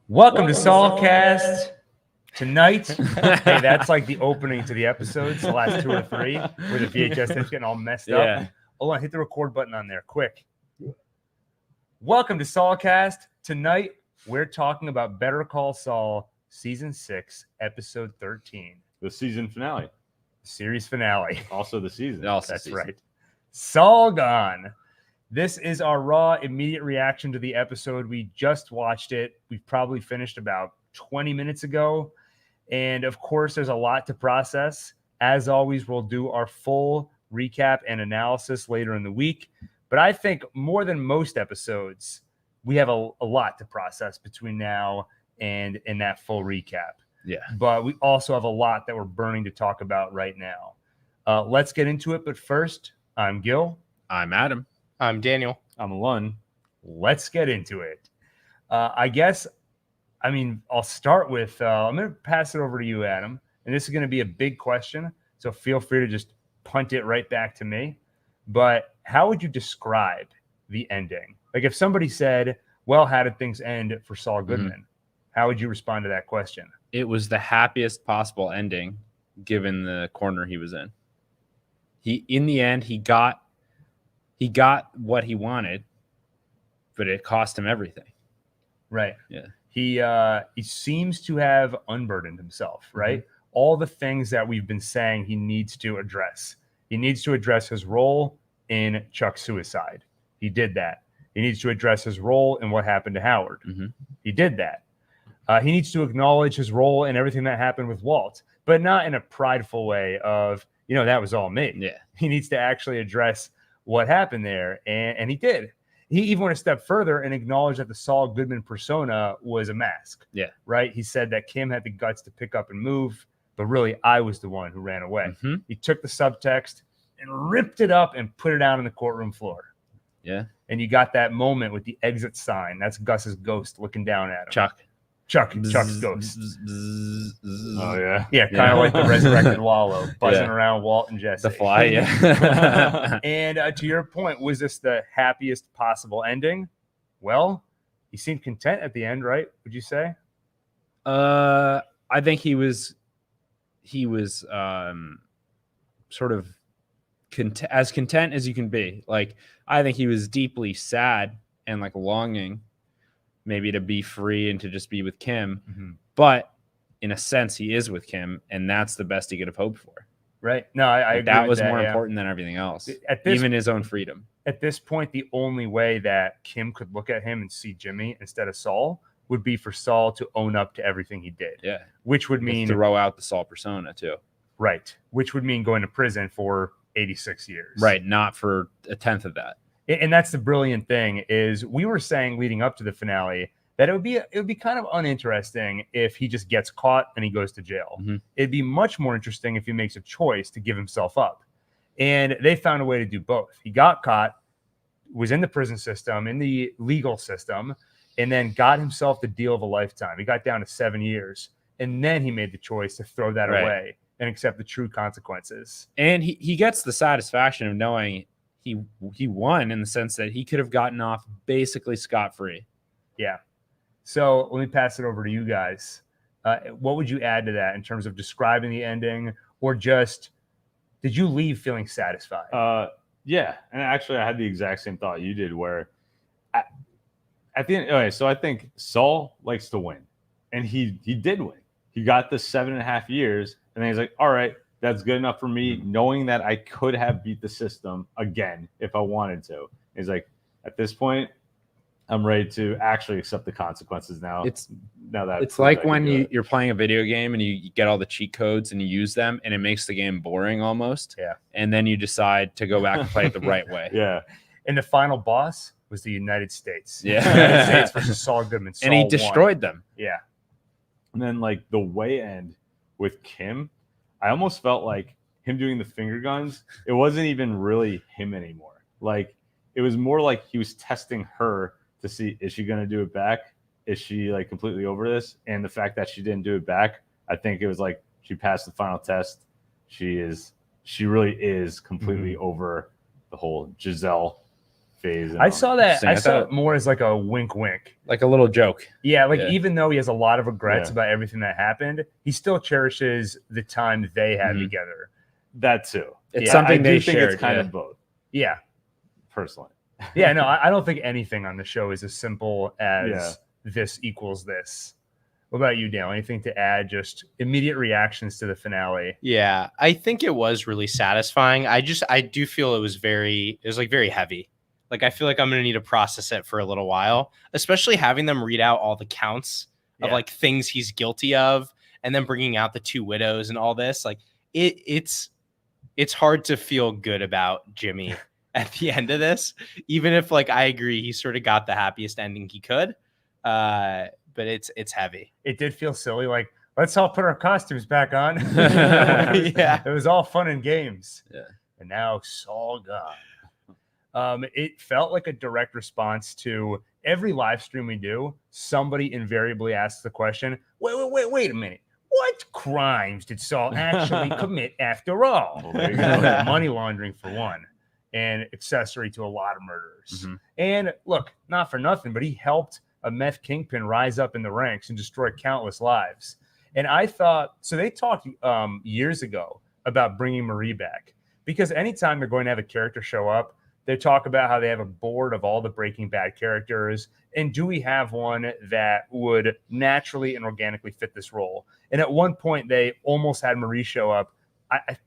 Welcome to Saul Cast. Tonight, hey, that's like the opening to the episodes, the last 2 or 3, where the VHS is getting all messed up. Alon, hit the record button on there, quick. Welcome to Saul Cast. Tonight, we're talking about Better Call Saul, Season 6, Episode 13. The season finale. Series finale. Also the season. That's right. Saul Gone. This is our raw, immediate reaction to the episode. We just watched it. We've probably finished about 20 minutes ago. And of course, there's a lot to process. As always, we'll do our full recap and analysis later in the week. But I think more than most episodes, we have a lot to process between now and in that full recap. Yeah. But we also have a lot that we're burning to talk about right now. Let's get into it. But first, I'm Gil. I'm Adam. I'm Daniel. I'm Alon. Let's get into it. I'll start with, I'm going to pass it over to you, Adam. And this is going to be a big question. So feel free to just punt it right back to me. But how would you describe the ending? Like if somebody said, well, how did things end for Saul Goodman? How would you respond to that question? It was the happiest possible ending given the corner he was in. In the end, he got what he wanted, but it cost him everything. Right. Yeah. He seems to have unburdened himself, right? All the things that we've been saying he needs to address. He needs to address his role in Chuck's suicide. He did that. He needs to address his role in what happened to Howard. He did that. He needs to acknowledge his role in everything that happened with Walt, but not in a prideful way of, that was all me. Yeah. He needs to actually address what happened there, and he did. He even went a step further and acknowledged that the Saul Goodman persona was a mask. Yeah. Right? He said that Kim had the guts to pick up and move, but really I was the one who ran away. He took the subtext and ripped it up and put it out on the courtroom floor. Yeah. And you got that moment with the exit sign. That's Gus's ghost looking down at him. Chuck's ghost. Oh, yeah. Yeah, kind of like the resurrected Wallow, buzzing around Walt and Jesse. The fly, yeah. And to your point, was this the happiest possible ending? Well, he seemed content at the end, right? Would you say? I think he was sort of as content as you can be. Like, I think he was deeply sad and like longing maybe to be free and to just be with Kim. But in a sense, he is with Kim, and that's the best he could have hoped for. Right. No, I agree that with was that, more important than everything else, even even his own freedom. At this point, the only way that Kim could look at him and see Jimmy instead of Saul would be for Saul to own up to everything he did. Yeah. Which would mean throw out the Saul persona too. Right. Which would mean going to prison for 86 years. Right. Not for a tenth of that. And that's the brilliant thing is we were saying leading up to the finale that it would be kind of uninteresting if he just gets caught and he goes to jail. It'd be much more interesting if he makes a choice to give himself up. And they found a way to do both. He got caught, was in the prison system, in the legal system, and then got himself the deal of a lifetime. He got down to 7 years. And then he made the choice to throw that away and accept the true consequences. And he gets the satisfaction of knowing he won in the sense that he could have gotten off basically scot-free. Yeah. So let me pass it over to you guys. What would you add to that in terms of describing the ending, or just did you leave feeling satisfied? Yeah. And actually, I had the exact same thought you did where at the end. Okay, so I think Saul likes to win, and he did win. He got the 7.5 years, and then he's like, all right, that's good enough for me, knowing that I could have beat the system again if I wanted to. He's like, at this point, I'm ready to actually accept the consequences now. It's like when you're playing a video game and you get all the cheat codes and you use them, and it makes the game boring almost. Yeah. And then you decide to go back and play it the right way. Yeah. And the final boss was the United States. Yeah. The United States versus Saul Goodman. And he destroyed them. Yeah. And then like the way end with Kim, I almost felt like him doing the finger guns, it wasn't even really him anymore. Like it was more like he was testing her to see, is she going to do it back? Is she like completely over this? And the fact that she didn't do it back, I think it was like she passed the final test. She really is completely over the whole Giselle phase. I saw that. Interesting. I I saw thought- it more as like a wink, wink. Like a little joke. Yeah, like Yeah. even though he has a lot of regrets Yeah. about everything that happened, he still cherishes the time they had Mhm. together. That too. It's Yeah, something I they do think shared. it's kind yeah. of both, Yeah, personally. yeah. No, I don't think anything on the show is as simple as Yeah. this equals this. What about you, Dale? Anything to add? Just immediate reactions to the finale. Yeah, I think it was really satisfying. I do feel it was very heavy. Like I feel like I'm gonna need to process it for a little while, especially having them read out all the counts of Yeah. like things he's guilty of, and then bringing out the two widows and all this. Like it's hard to feel good about Jimmy at the end of this, even if like I agree he sort of got the happiest ending he could. But it's heavy. It did feel silly. Like, let's all put our costumes back on. Yeah. It was all fun and games. Yeah. And now Saul Gone. It felt like a direct response to every live stream we do. Somebody invariably asks the question, wait a minute. What crimes did Saul actually commit after all? Well, there you go. Money laundering for one, and accessory to a lot of murders. Mhm. And look, not for nothing, but he helped a meth kingpin rise up in the ranks and destroy countless lives. And I thought, so they talked years ago about bringing Marie back, because anytime they're going to have a character show up, they talk about how they have a board of all the Breaking Bad characters, and do we have one that would naturally and organically fit this role? And at one point, they almost had Marie show up,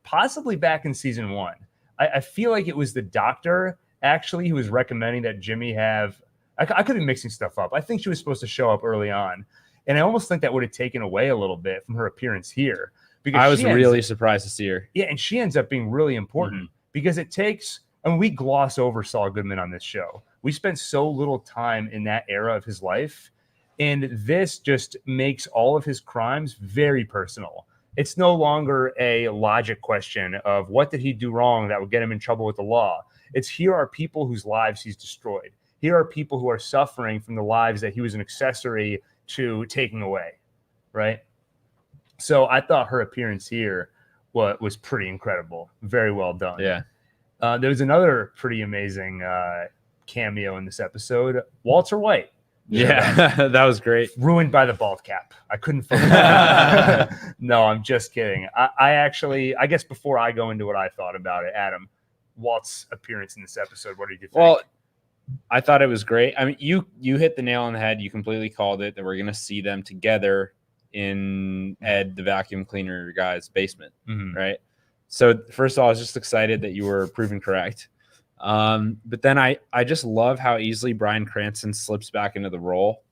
possibly back in season 1. I feel like it was the doctor, actually, who was recommending that Jimmy have... I could be mixing stuff up. I think she was supposed to show up early on, and I almost think that would have taken away a little bit from her appearance here. Because I was really surprised to see her. Yeah, and she ends up being really important because it takes... I mean, we gloss over Saul Goodman on this show. We spent so little time in that era of his life, and this just makes all of his crimes very personal. It's no longer a logic question of what did he do wrong that would get him in trouble with the law. It's here are people whose lives he's destroyed. Here are people who are suffering from the lives that he was an accessory to taking away, right? So I thought her appearance here was pretty incredible. Very well done. Yeah. There was another pretty amazing cameo in this episode. Walter White. Yeah, that was great. Ruined by the bald cap. I couldn't focus. No, I'm just kidding. I guess before I go into what I thought about it, Adam, Walt's appearance in this episode, what did you think? Well, I thought it was great. I mean, you hit the nail on the head. You completely called it, that we're going to see them together in Ed, the vacuum cleaner guy's basement, right? So first of all, I was just excited that you were proven correct. But then I just love how easily Bryan Cranston slips back into the role.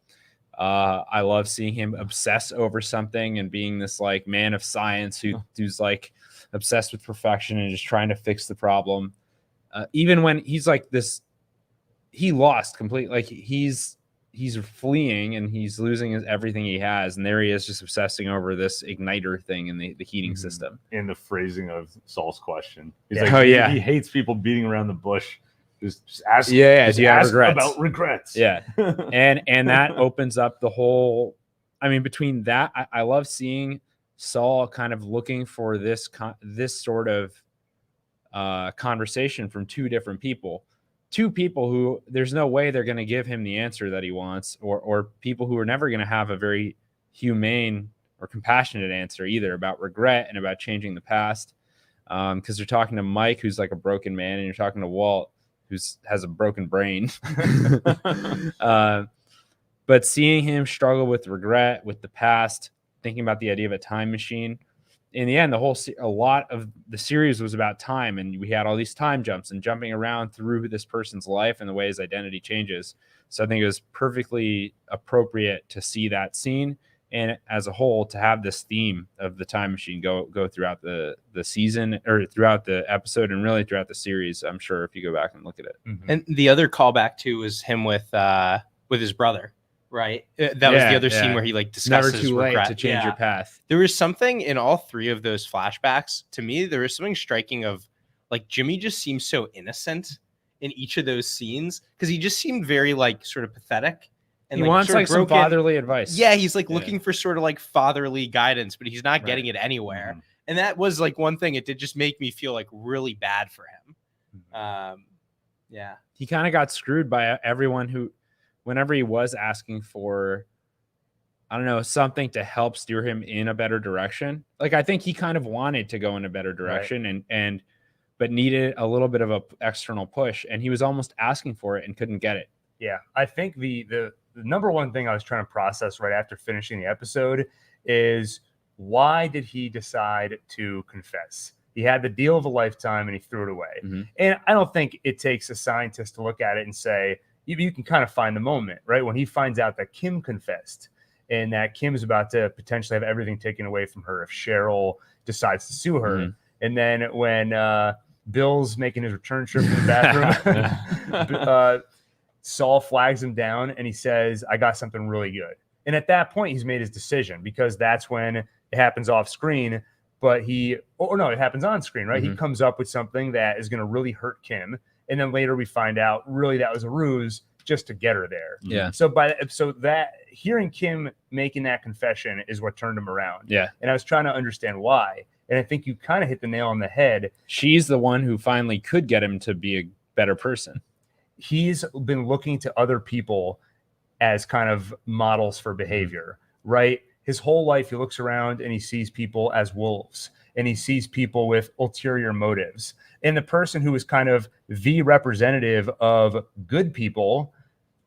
I love seeing him obsess over something and being this like man of science who's like obsessed with perfection and just trying to fix the problem. Even when he's like this, he lost completely. Like he's fleeing and he's losing everything he has, and there he is just obsessing over this igniter thing in the heating system. In the phrasing of Saul's question, he's Yeah. like, Oh, he hates people beating around the bush. Just ask, Yeah, do you have ask regrets? about regrets. Yeah, and that opens up the whole. I mean, between that, I love seeing Saul kind of looking for this sort of conversation from two different people. Two people who there's no way they're going to give him the answer that he wants, or people who are never going to have a very humane or compassionate answer either about regret and about changing the past. Because you're talking to Mike, who's like a broken man, and you're talking to Walt, who has a broken brain. But seeing him struggle with regret, with the past, thinking about the idea of a time machine. In the end, a lot of the series was about time, and we had all these time jumps and jumping around through this person's life and the way his identity changes. So I think it was perfectly appropriate to see that scene, and as a whole, to have this theme of the time machine go throughout the season, or throughout the episode, and really throughout the series. I'm sure if you go back and look at it. And the other callback too was him with his brother. Right. That was the other scene where he like discusses Never too late regret. to change your path. There was something in all three of those flashbacks. To me, there was something striking of like Jimmy just seems so innocent in each of those scenes, because he just seemed very like sort of pathetic. And He wants sort of like some broken. fatherly advice. Yeah, he's like looking for sort of like fatherly guidance, but he's not getting it anywhere. Mhm. And that was like one thing. It did just make me feel like really bad for him. Yeah. he kind of got screwed by everyone who, whenever he was asking for, I don't know, something to help steer him in a better direction. Like, I think he kind of wanted to go in a better direction but needed a little bit of a external push, and he was almost asking for it and couldn't get it. Yeah, I think the number one thing I was trying to process right after finishing the episode is, why did he decide to confess? He had the deal of a lifetime and he threw it away. Mm-hmm. And I don't think it takes a scientist to look at it and say, you can kind of find the moment, right? When he finds out that Kim confessed and that Kim is about to potentially have everything taken away from her if Cheryl decides to sue her. Mm-hmm. And then when Bill's making his return trip to the bathroom, Saul flags him down and he says, I got something really good. And at that point, he's made his decision, because that's when it happens off screen. But it happens on screen, right? Mm-hmm. He comes up with something that is going to really hurt Kim. And then later we find out really that was a ruse just to get her there. Yeah. So that hearing Kim making that confession is what turned him around. Yeah. And I was trying to understand why. And I think you kind of hit the nail on the head. She's the one who finally could get him to be a better person. He's been looking to other people as kind of models for behavior, right? His whole life, he looks around and he sees people as wolves, and he sees people with ulterior motives. And the person who is kind of the representative of good people,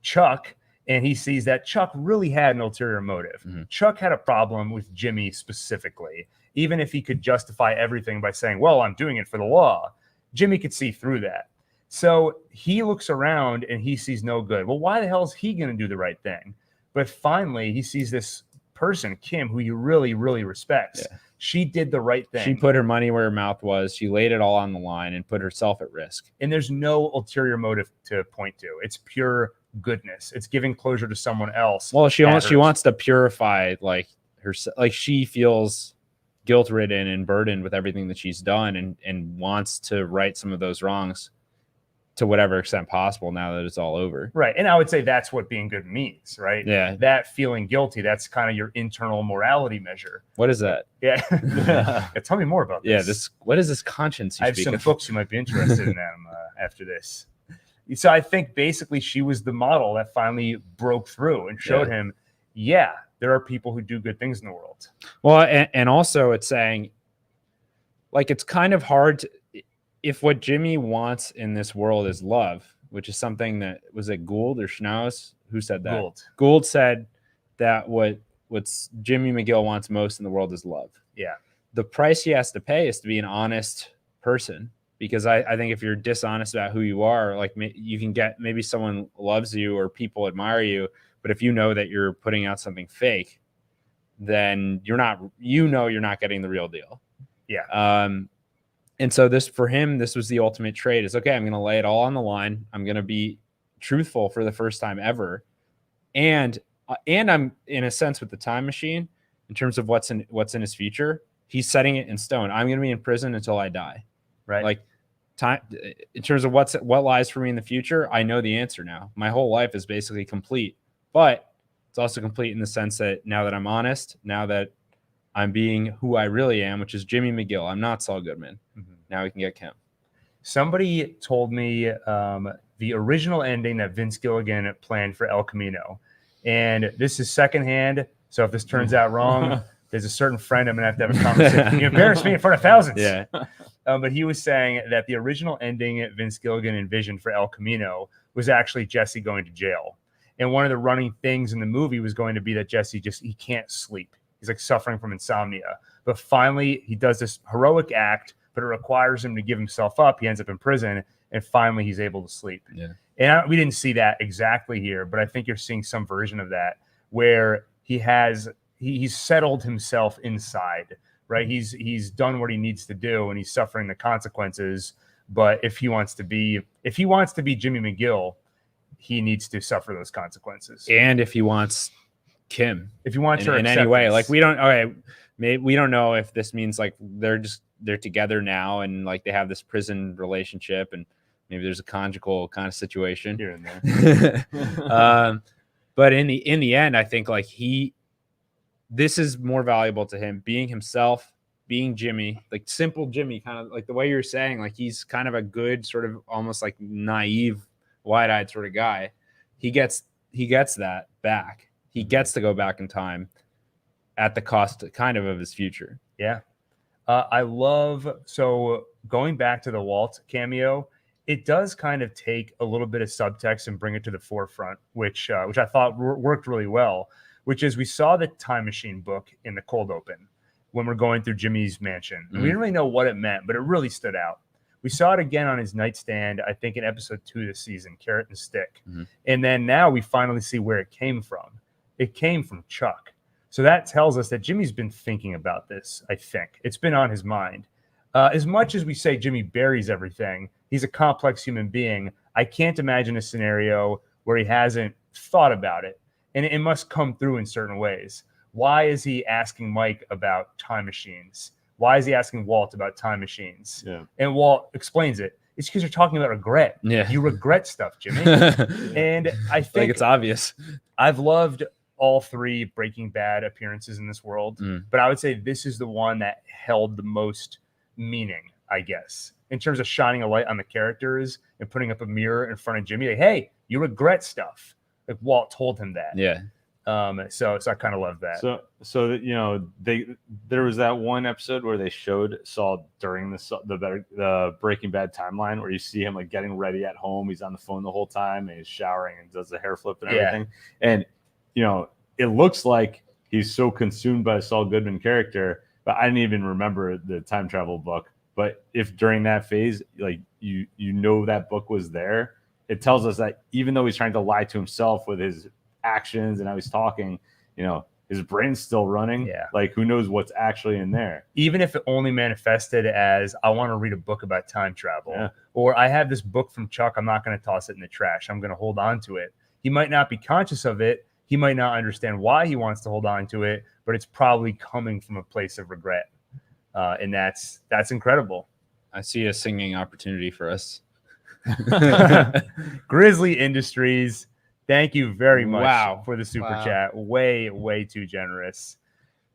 Chuck, and he sees that Chuck really had an ulterior motive. Mm-hmm. Chuck had a problem with Jimmy specifically. Even if he could justify everything by saying, well, I'm doing it for the law, Jimmy could see through that. So he looks around and he sees no good. Well, why the hell is he going to do the right thing? But finally, he sees this person, Kim, who he really, really respects. Yeah. She did the right thing. She put her money where her mouth was. She laid it all on the line and put herself at risk. And there's no ulterior motive to point to. It's pure goodness. It's giving closure to someone else. Well, she wants to purify herself. Like, she feels guilt-ridden and burdened with everything that she's done, and wants to right some of those wrongs to whatever extent possible now that it's all over. Right. And I would say that's what being good means, right? Yeah. That feeling guilty, that's kind of your internal morality measure. What is that? Yeah. Yeah, tell me more about this. Yeah. What is this conscience you I have speak some of? books you might be interested in them after this. So I think basically she was the model that finally broke through and showed him, there are people who do good things in the world. Well, and also it's saying, like, it's kind of hard to, if what Jimmy wants in this world is love, which is something that, was it Gould or Schnauz who said that? Gould said that what's Jimmy McGill wants most in the world is love. Yeah. The price he has to pay is to be an honest person, because I think if you're dishonest about who you are, like, you can get, maybe someone loves you or people admire you, but if you know that you're putting out something fake, then you're not getting the real deal. Yeah. And so for him, this was the ultimate trade. Is, okay, I'm going to lay it all on the line. I'm going to be truthful for the first time ever. And I'm, in a sense, with the time machine, in terms of what's in his future, he's setting it in stone. I'm going to be in prison until I die. Right. Like, time, in terms of what lies for me in the future, I know the answer now. My whole life is basically complete, but it's also complete in the sense that now that I'm honest, now that I'm being who I really am, which is Jimmy McGill. I'm not Saul Goodman. Mm-hmm. Now we can get Kim. Somebody told me the original ending that Vince Gilligan planned for El Camino. And this is secondhand. So if this turns out wrong, there's a certain friend I'm going to have a conversation. You embarrass me in front of thousands. Yeah. But he was saying that the original ending Vince Gilligan envisioned for El Camino was actually Jesse going to jail. And one of the running things in the movie was going to be that Jesse he can't sleep. He's like suffering from insomnia. But finally, he does this heroic act, but it requires him to give himself up. He ends up in prison, and finally he's able to sleep. Yeah. And we didn't see that exactly here, but I think you're seeing some version of that where he's settled himself inside, right? He's done what he needs to do, and he's suffering the consequences. But if he wants to be Jimmy McGill, he needs to suffer those consequences. And if he wants Kim, if you want her in any way, like, we don't know if this means like they're together now and like they have this prison relationship, and maybe there's a conjugal kind of situation here and there. But in the end, I think like this is more valuable to him, being himself, being Jimmy, like simple Jimmy, kind of like the way you're saying, like he's kind of a good sort of almost like naive, wide-eyed sort of guy. He gets that back. He gets to go back in time at the cost kind of his future. Yeah. I love, so going back to the Walt cameo, it does kind of take a little bit of subtext and bring it to the forefront, which I thought worked really well, which is we saw the time machine book in the cold open when we're going through Jimmy's mansion. And we didn't really know what it meant, but it really stood out. We saw it again on his nightstand, I think in episode 2 this season, Carrot and Stick. And then now we finally see where it came from. It came from Chuck. So that tells us that Jimmy's been thinking about this, I think. It's been on his mind. As much as we say Jimmy buries everything, he's a complex human being. I can't imagine a scenario where he hasn't thought about it. And it must come through in certain ways. Why is he asking Mike about time machines? Why is he asking Walt about time machines? Yeah. And Walt explains it. It's because you're talking about regret. Yeah. You regret stuff, Jimmy. And I think like it's obvious. I've loved all 3 Breaking Bad appearances in this world, but I would say this is the one that held the most meaning, I guess, in terms of shining a light on the characters and putting up a mirror in front of Jimmy. Like, hey, you regret stuff. Like Walt told him that. Yeah. So I kind of love that. So that, you know, there was that one episode where they showed Saul during the Breaking Bad timeline where you see him like getting ready at home. He's on the phone the whole time and he's showering and does the hair flip and everything. And you know, it looks like he's so consumed by the Saul Goodman character, but I didn't even remember the time travel book. But if during that phase, like you know that book was there, it tells us that even though he's trying to lie to himself with his actions and how he's talking, you know, his brain's still running. Yeah. Like who knows what's actually in there. Even if it only manifested as I want to read a book about time travel, or I have this book from Chuck, I'm not going to toss it in the trash. I'm going to hold on to it. He might not be conscious of it. He might not understand why he wants to hold on to it, but it's probably coming from a place of regret. And that's incredible. I see a singing opportunity for us. Grizzly Industries, thank you very much for the super Wow. chat. Way too generous.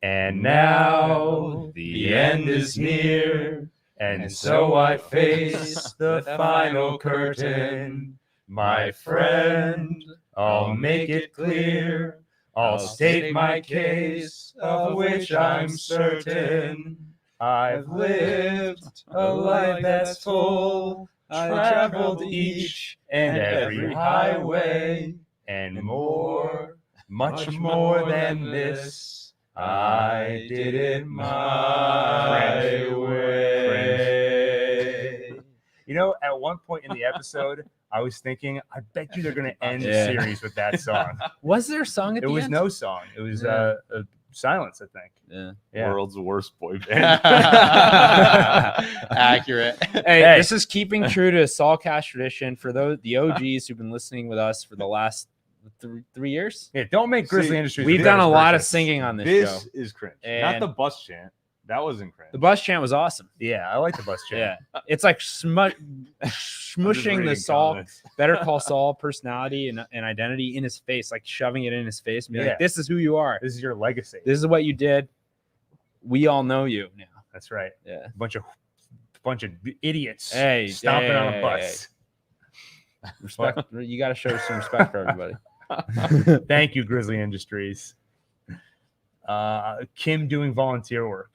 And now the end is near, and so I face the final curtain. My friend, I'll make it clear. I'll state my case, of which I'm certain. I've lived a life that's full. I traveled each and every highway, and more, much more than this. I did it my way. You know, at one point in the episode, I was thinking, I bet you they're going to end the series with that song. Was there a song at It the was end? no song. It was a silence, I think. Yeah. World's worst boy band. Accurate. Hey, this is keeping true to Saul Cast tradition for the OGs who've been listening with us for the last 3 years. Yeah, don't make Grizzly See, Industries. We've the done a first lot of version. singing on this This show. is cringe. Not And- the bus chant. That wasn't cringe. The bus chant was awesome. Yeah, I like the bus chant. Yeah, it's like smushing the Saul, Better Call Saul personality and identity in his face, like shoving it in his face and be Yeah. like, this is who you are. This is your legacy. This is what you did. We all know you now. That's right. Yeah. Bunch of idiots Hey, stomping on a hey, bus. Respect. You got to show some respect for everybody. Thank you, Grizzly Industries. Kim doing volunteer work.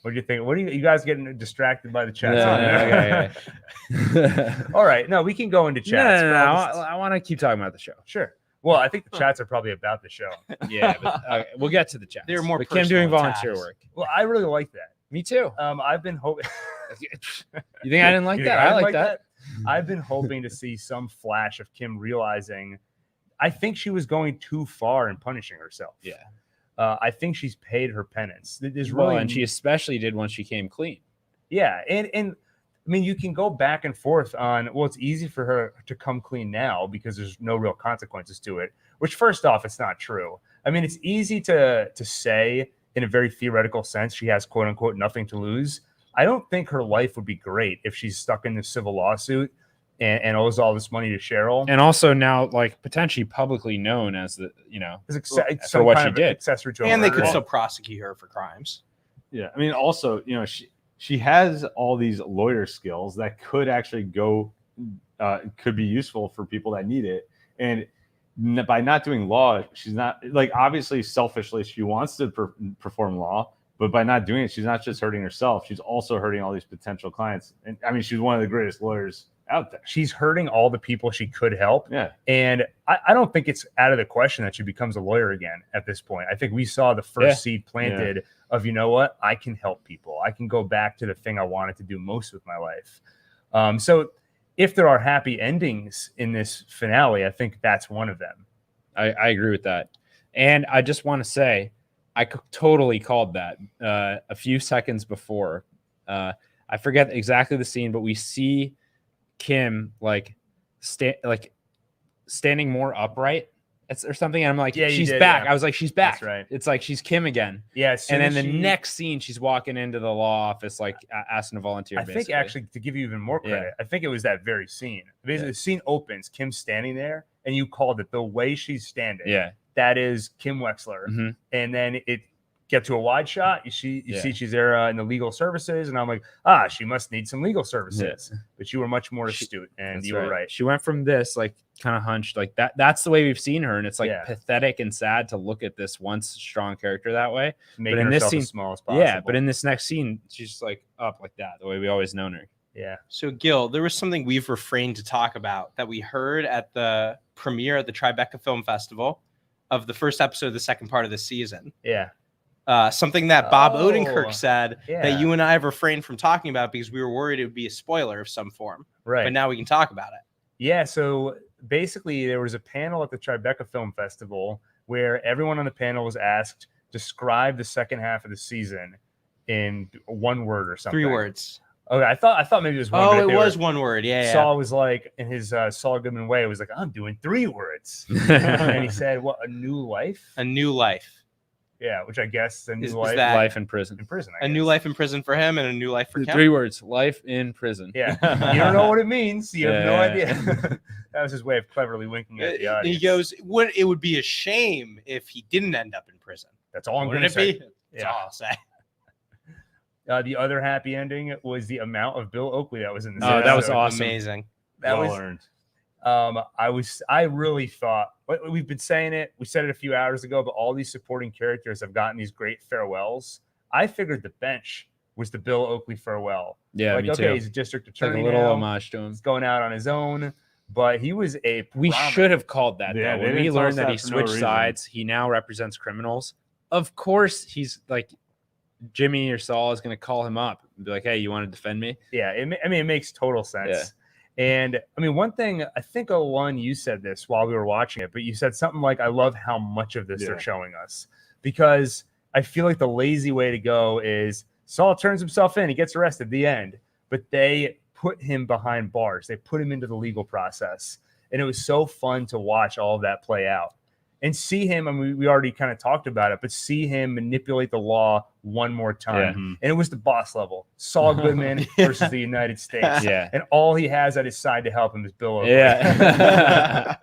What do you think? What do you guys getting distracted by the chat? All right. No, we can go into chats. No, but I'll just- I want to keep talking about the show. Sure. Well, I think the chats are probably about the show. Yeah, but we'll get to the chat. They're more But Kim doing personal volunteer attacks. work. Well, I really like that. Me too. I've been hoping. You think I didn't like You that? think I didn't like that. I've been hoping to see some flash of Kim realizing. I think she was going too far in punishing herself. Yeah. I think she's paid her penance. There's Well, really, and she especially did once she came clean. yeah, and I mean, you can go back and forth on. Well, it's easy for her to come clean now because there's no real consequences to it. Which, first off, it's not true. I mean, it's easy to say in a very theoretical sense she has quote unquote nothing to lose. I don't think her life would be great if she's stuck in this civil lawsuit and owes all this money to Cheryl. And also now, like, potentially publicly known as the, It's for what she did. accessory to a And they could murder. still prosecute her for crimes. Yeah, I mean, also, she has all these lawyer skills that could actually could be useful for people that need it. And by not doing law, she's not like, obviously selfishly she wants to perform law, but by not doing it, she's not just hurting herself, she's also hurting all these potential clients. And I mean, she's one of the greatest lawyers out there. She's hurting all the people she could help. Yeah. And I don't think it's out of the question that she becomes a lawyer again at this point. I think we saw the first seed planted of, you know what, I can help people. I can go back to the thing I wanted to do most with my life. So if there are happy endings in this finale, I think that's one of them. I agree with that. And I just want to say, I totally called that a few seconds before. I forget exactly the scene, but we see Kim standing more upright or something. And I'm like, she's back. Yeah. I was like, she's back. That's right. It's like she's Kim again. Yeah. And then the next scene, she's walking into the law office, like asking to volunteer. I think actually, to give you even more credit, I think it was that very scene. Basically, the scene opens, Kim's standing there, and you called it the way she's standing. Yeah. That is Kim Wexler. Mm-hmm. And then it get to a wide shot. You see she's there in the legal services, and I'm like, she must need some legal services. Yeah. But you were much more astute, and you were right. She went from this like kind of hunched like that. That's the way we've seen her, and it's like pathetic and sad to look at this once strong character that way. Making but in herself this scene, as small as possible. Yeah, but in this next scene, she's just like up like that, the way we always known her. Yeah. So Gil, there was something we've refrained to talk about that we heard at the premiere at the Tribeca Film Festival of the first episode of the second part of the season. Yeah. Something that Bob Odenkirk said that you and I have refrained from talking about because we were worried it would be a spoiler of some form. Right. But now we can talk about it. Yeah. So basically, there was a panel at the Tribeca Film Festival where everyone on the panel was asked, describe the second half of the season in one word or something. 3 words. Okay, I thought maybe it was one. Oh, it was one word. Yeah. Saul was like, in his Saul Goodman way, was like, I'm doing 3 words. And he said, what, a new life? A new life. Yeah, which I guess a new Is life. that life in prison. In prison, a new life in prison for him and a new life for Kim. 3 words. Life in prison. Yeah. You don't know what it means. You have no idea. That was his way of cleverly winking at the audience. He goes, it would be a shame if he didn't end up in prison. That's all I'm going to say. That's all I'll say. The other happy ending was the amount of Bill Oakley that was in the that was awesome. Amazing. That well was earned. I really thought, we've been saying it, we said it a few hours ago, but all these supporting characters have gotten these great farewells. I figured the bench was the Bill Oakley farewell. Yeah, like, me okay, too. he's a district It's like attorney a little now. homage to him. He's going out on his own, but he was a We should have called that. Yeah, though. When we learned that he switched sides, he now represents criminals. Of course, he's like Jimmy or Saul is going to call him up and be like, "Hey, you want to defend me?" Yeah, it makes total sense. Yeah. And I mean, one thing, I think, Alon, you said this while we were watching it, but you said something like, I love how much of this they're showing us, because I feel like the lazy way to go is Saul turns himself in, he gets arrested, the end. But they put him behind bars. They put him into the legal process. And it was so fun to watch all of that play out. And see him, I mean, we already kind of talked about it, but see him manipulate the law one more time. Yeah. And it was the boss level. Saul Goodman versus the United States. Yeah. And all he has at his side to help him is Bill Oakley. Yeah.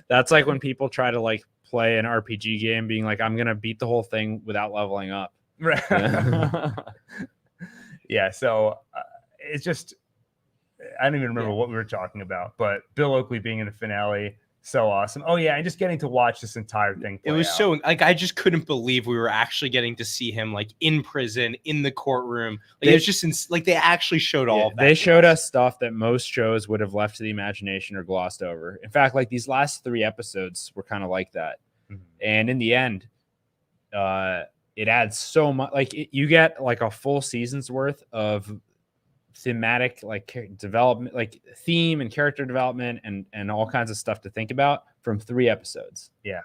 That's like when people try to like play an RPG game being like, I'm going to beat the whole thing without leveling up. Right. Yeah. So it's just, I don't even remember what we were talking about, but Bill Oakley being in the finale, so awesome. Oh yeah, and just getting to watch this entire thing play It was out. so like, I just couldn't believe we were actually getting to see him like in prison, in the courtroom. Like, it was just like they actually showed all of that. They showed us stuff that most shows would have left to the imagination or glossed over. In fact, like these last 3 episodes were kind of like that. Mm-hmm. And in the end, it adds so much. Like you get like a full season's worth of thematic like development, like theme and character development and all kinds of stuff to think about from 3 episodes. Yeah.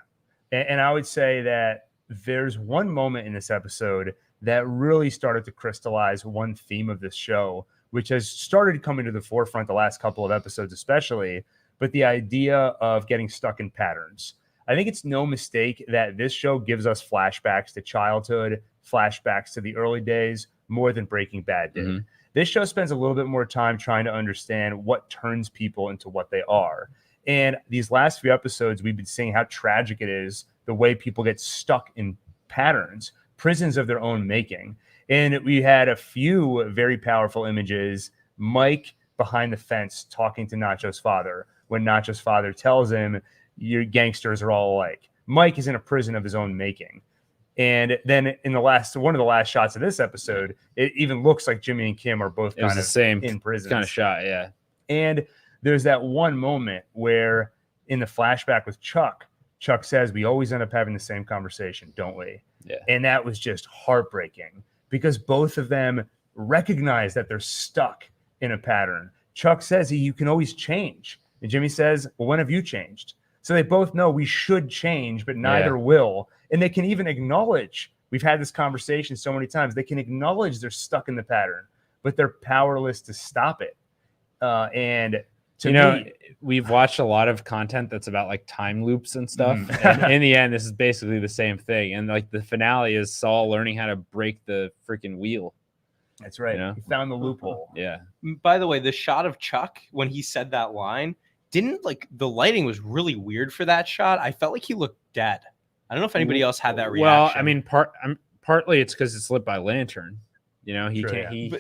And I would say that there's one moment in this episode that really started to crystallize one theme of this show, which has started coming to the forefront the last couple of episodes especially, but the idea of getting stuck in patterns. I think it's no mistake that this show gives us flashbacks to childhood, flashbacks to the early days, more than Breaking Bad did. Mm-hmm. This show spends a little bit more time trying to understand what turns people into what they are. And these last few episodes, we've been seeing how tragic it is, the way people get stuck in patterns, prisons of their own making. And we had a few very powerful images. Mike behind the fence talking to Nacho's father when Nacho's father tells him, your gangsters are all alike. Mike is in a prison of his own making. And then in one of the last shots of this episode, it even looks like Jimmy and Kim are both kind of the same in prison. kind of shot, yeah. And there's that one moment where in the flashback with Chuck says, we always end up having the same conversation, don't we? Yeah. And that was just heartbreaking because both of them recognize that they're stuck in a pattern. Chuck says you can always change. And Jimmy says, well, when have you changed? So they both know we should change, but neither will. And they can even acknowledge, we've had this conversation so many times, they can acknowledge they're stuck in the pattern, but they're powerless to stop it. And to me, we've watched a lot of content that's about like time loops and stuff. And in the end, this is basically the same thing. And like the finale is Saul learning how to break the freaking wheel. That's right. You know? He found the loophole. Yeah. By the way, the shot of Chuck when he said that line, the lighting was really weird for that shot. I felt like he looked dead. I don't know if anybody else had that reaction. Well, I mean, partly it's because it's lit by lantern. You know, he can't have any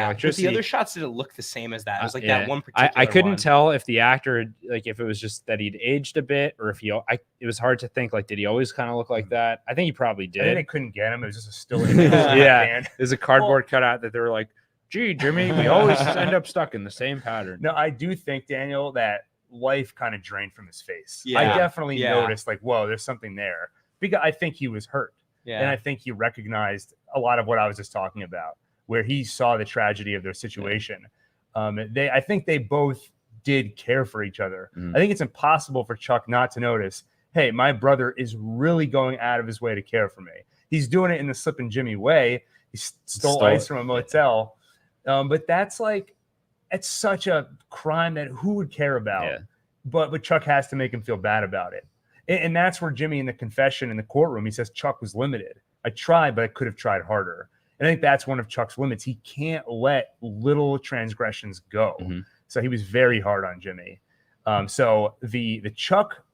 electricity. But the other shots didn't look the same as that. It was like that one particular I couldn't one. tell if the actor, like, if it was just that he'd aged a bit, or if it was hard to think, like, did he always kind of look like that? I think he probably did. I think they couldn't get him. It was just a still image. Yeah, there's a cardboard cutout that they were like, gee, Jimmy, we always end up stuck in the same pattern. No, I do think, Daniel, that life kind of drained from his face. Yeah. I definitely noticed, like, whoa, there's something there. Because I think he was hurt. Yeah. And I think he recognized a lot of what I was just talking about, where he saw the tragedy of their situation. I think they both did care for each other. I think it's impossible for Chuck not to notice, hey, my brother is really going out of his way to care for me. He's doing it in the Slip and Jimmy way. He stole ice from a motel. But that's like, it's such a crime that who would care about? Yeah. But Chuck has to make him feel bad about it. And that's where Jimmy in the confession in the courtroom, he says Chuck was limited. I tried, but I could have tried harder. And I think that's one of Chuck's limits. He can't let little transgressions go. So he was very hard on Jimmy. So the Chuck,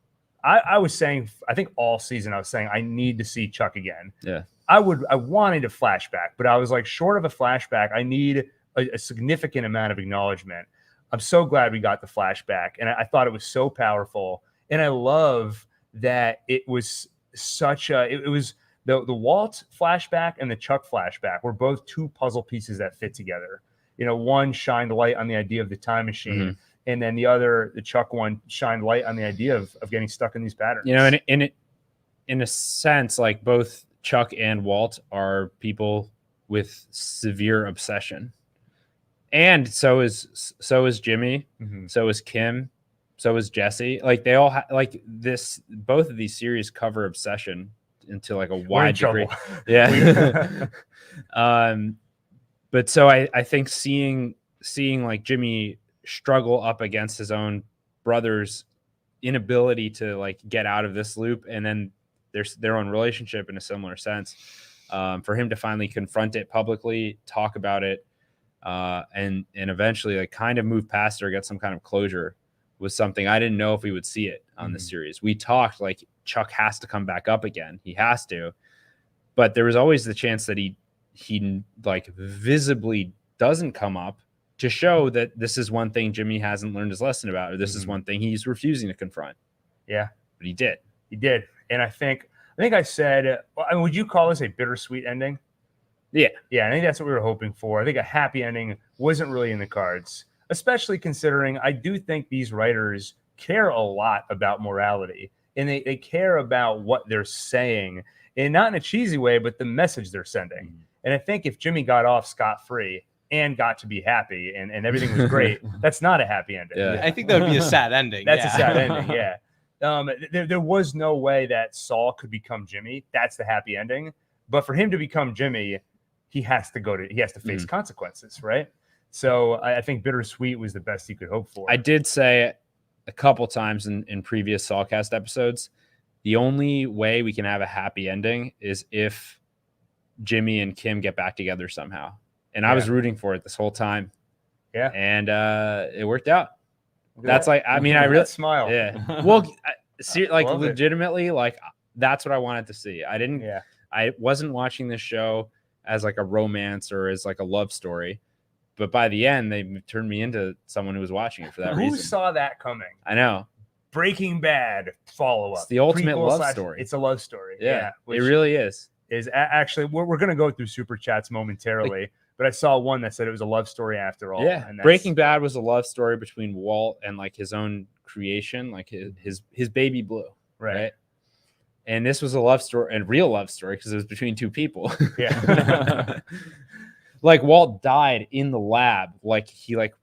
I was saying, I think all season I was saying I need to see Chuck again. Yeah. I wanted a flashback, but I was like, short of a flashback, I need a significant amount of acknowledgement. I'm so glad we got the flashback, and I thought it was so powerful. And I love that it was such a, it was the Walt flashback and the Chuck flashback were both two puzzle pieces that fit together. You know, one shined light on the idea of the time machine, and then the other, the Chuck one, shined light on the idea of getting stuck in these patterns. You know, and in a sense, like both Chuck and Walt are people with severe obsession. And so is Jimmy, so is Kim, so is Jesse. Like they all like this. Both of these series cover obsession into like a wide degree. Yeah. But so I think seeing like Jimmy struggle up against his own brother's inability to like get out of this loop, and then their own relationship in a similar sense, for him to finally confront it publicly, talk about it. And eventually like kind of move past it or get some kind of closure was something I didn't know if we would see it on the series. We talked like Chuck has to come back up again. He has to, but there was always the chance that he like visibly doesn't come up to show that this is one thing Jimmy hasn't learned his lesson about, or this is one thing he's refusing to confront. Yeah, but he did. And I think I said, would you call this a bittersweet ending? Yeah, I think that's what we were hoping for. I think a happy ending wasn't really in the cards, especially considering I do think these writers care a lot about morality, and they care about what they're saying, and not in a cheesy way, but the message they're sending. And I think if Jimmy got off scot-free and got to be happy and everything was great, that's not a happy ending. Yeah. I think that would be a sad ending. That's a sad ending, yeah. There was no way that Saul could become Jimmy. That's the happy ending. But for him to become Jimmy, he has to face consequences, right? So I think bittersweet was the best he could hope for. I did say a couple times in previous Saulcast episodes, the only way we can have a happy ending is if Jimmy and Kim get back together somehow. And I was rooting for it this whole time. Yeah. And it worked out. That's like, I mean, I really smile. Yeah. Well, like legitimately, like that's what I wanted to see. I wasn't watching this show as like a romance or as like a love story. But by the end, they turned me into someone who was watching it for that Who reason. saw that coming? I know. Breaking Bad follow-up. It's the ultimate Prequel love / story. It's a love story. Yeah, which it really is. is actually we're going to go through super chats momentarily, but I saw one that said it was a love story after all. Yeah, and Breaking Bad was a love story between Walt and like his own creation, like his baby Blue, right? And this was a love story and real love story because it was between two people. Yeah. Like Walt died in the lab, like he like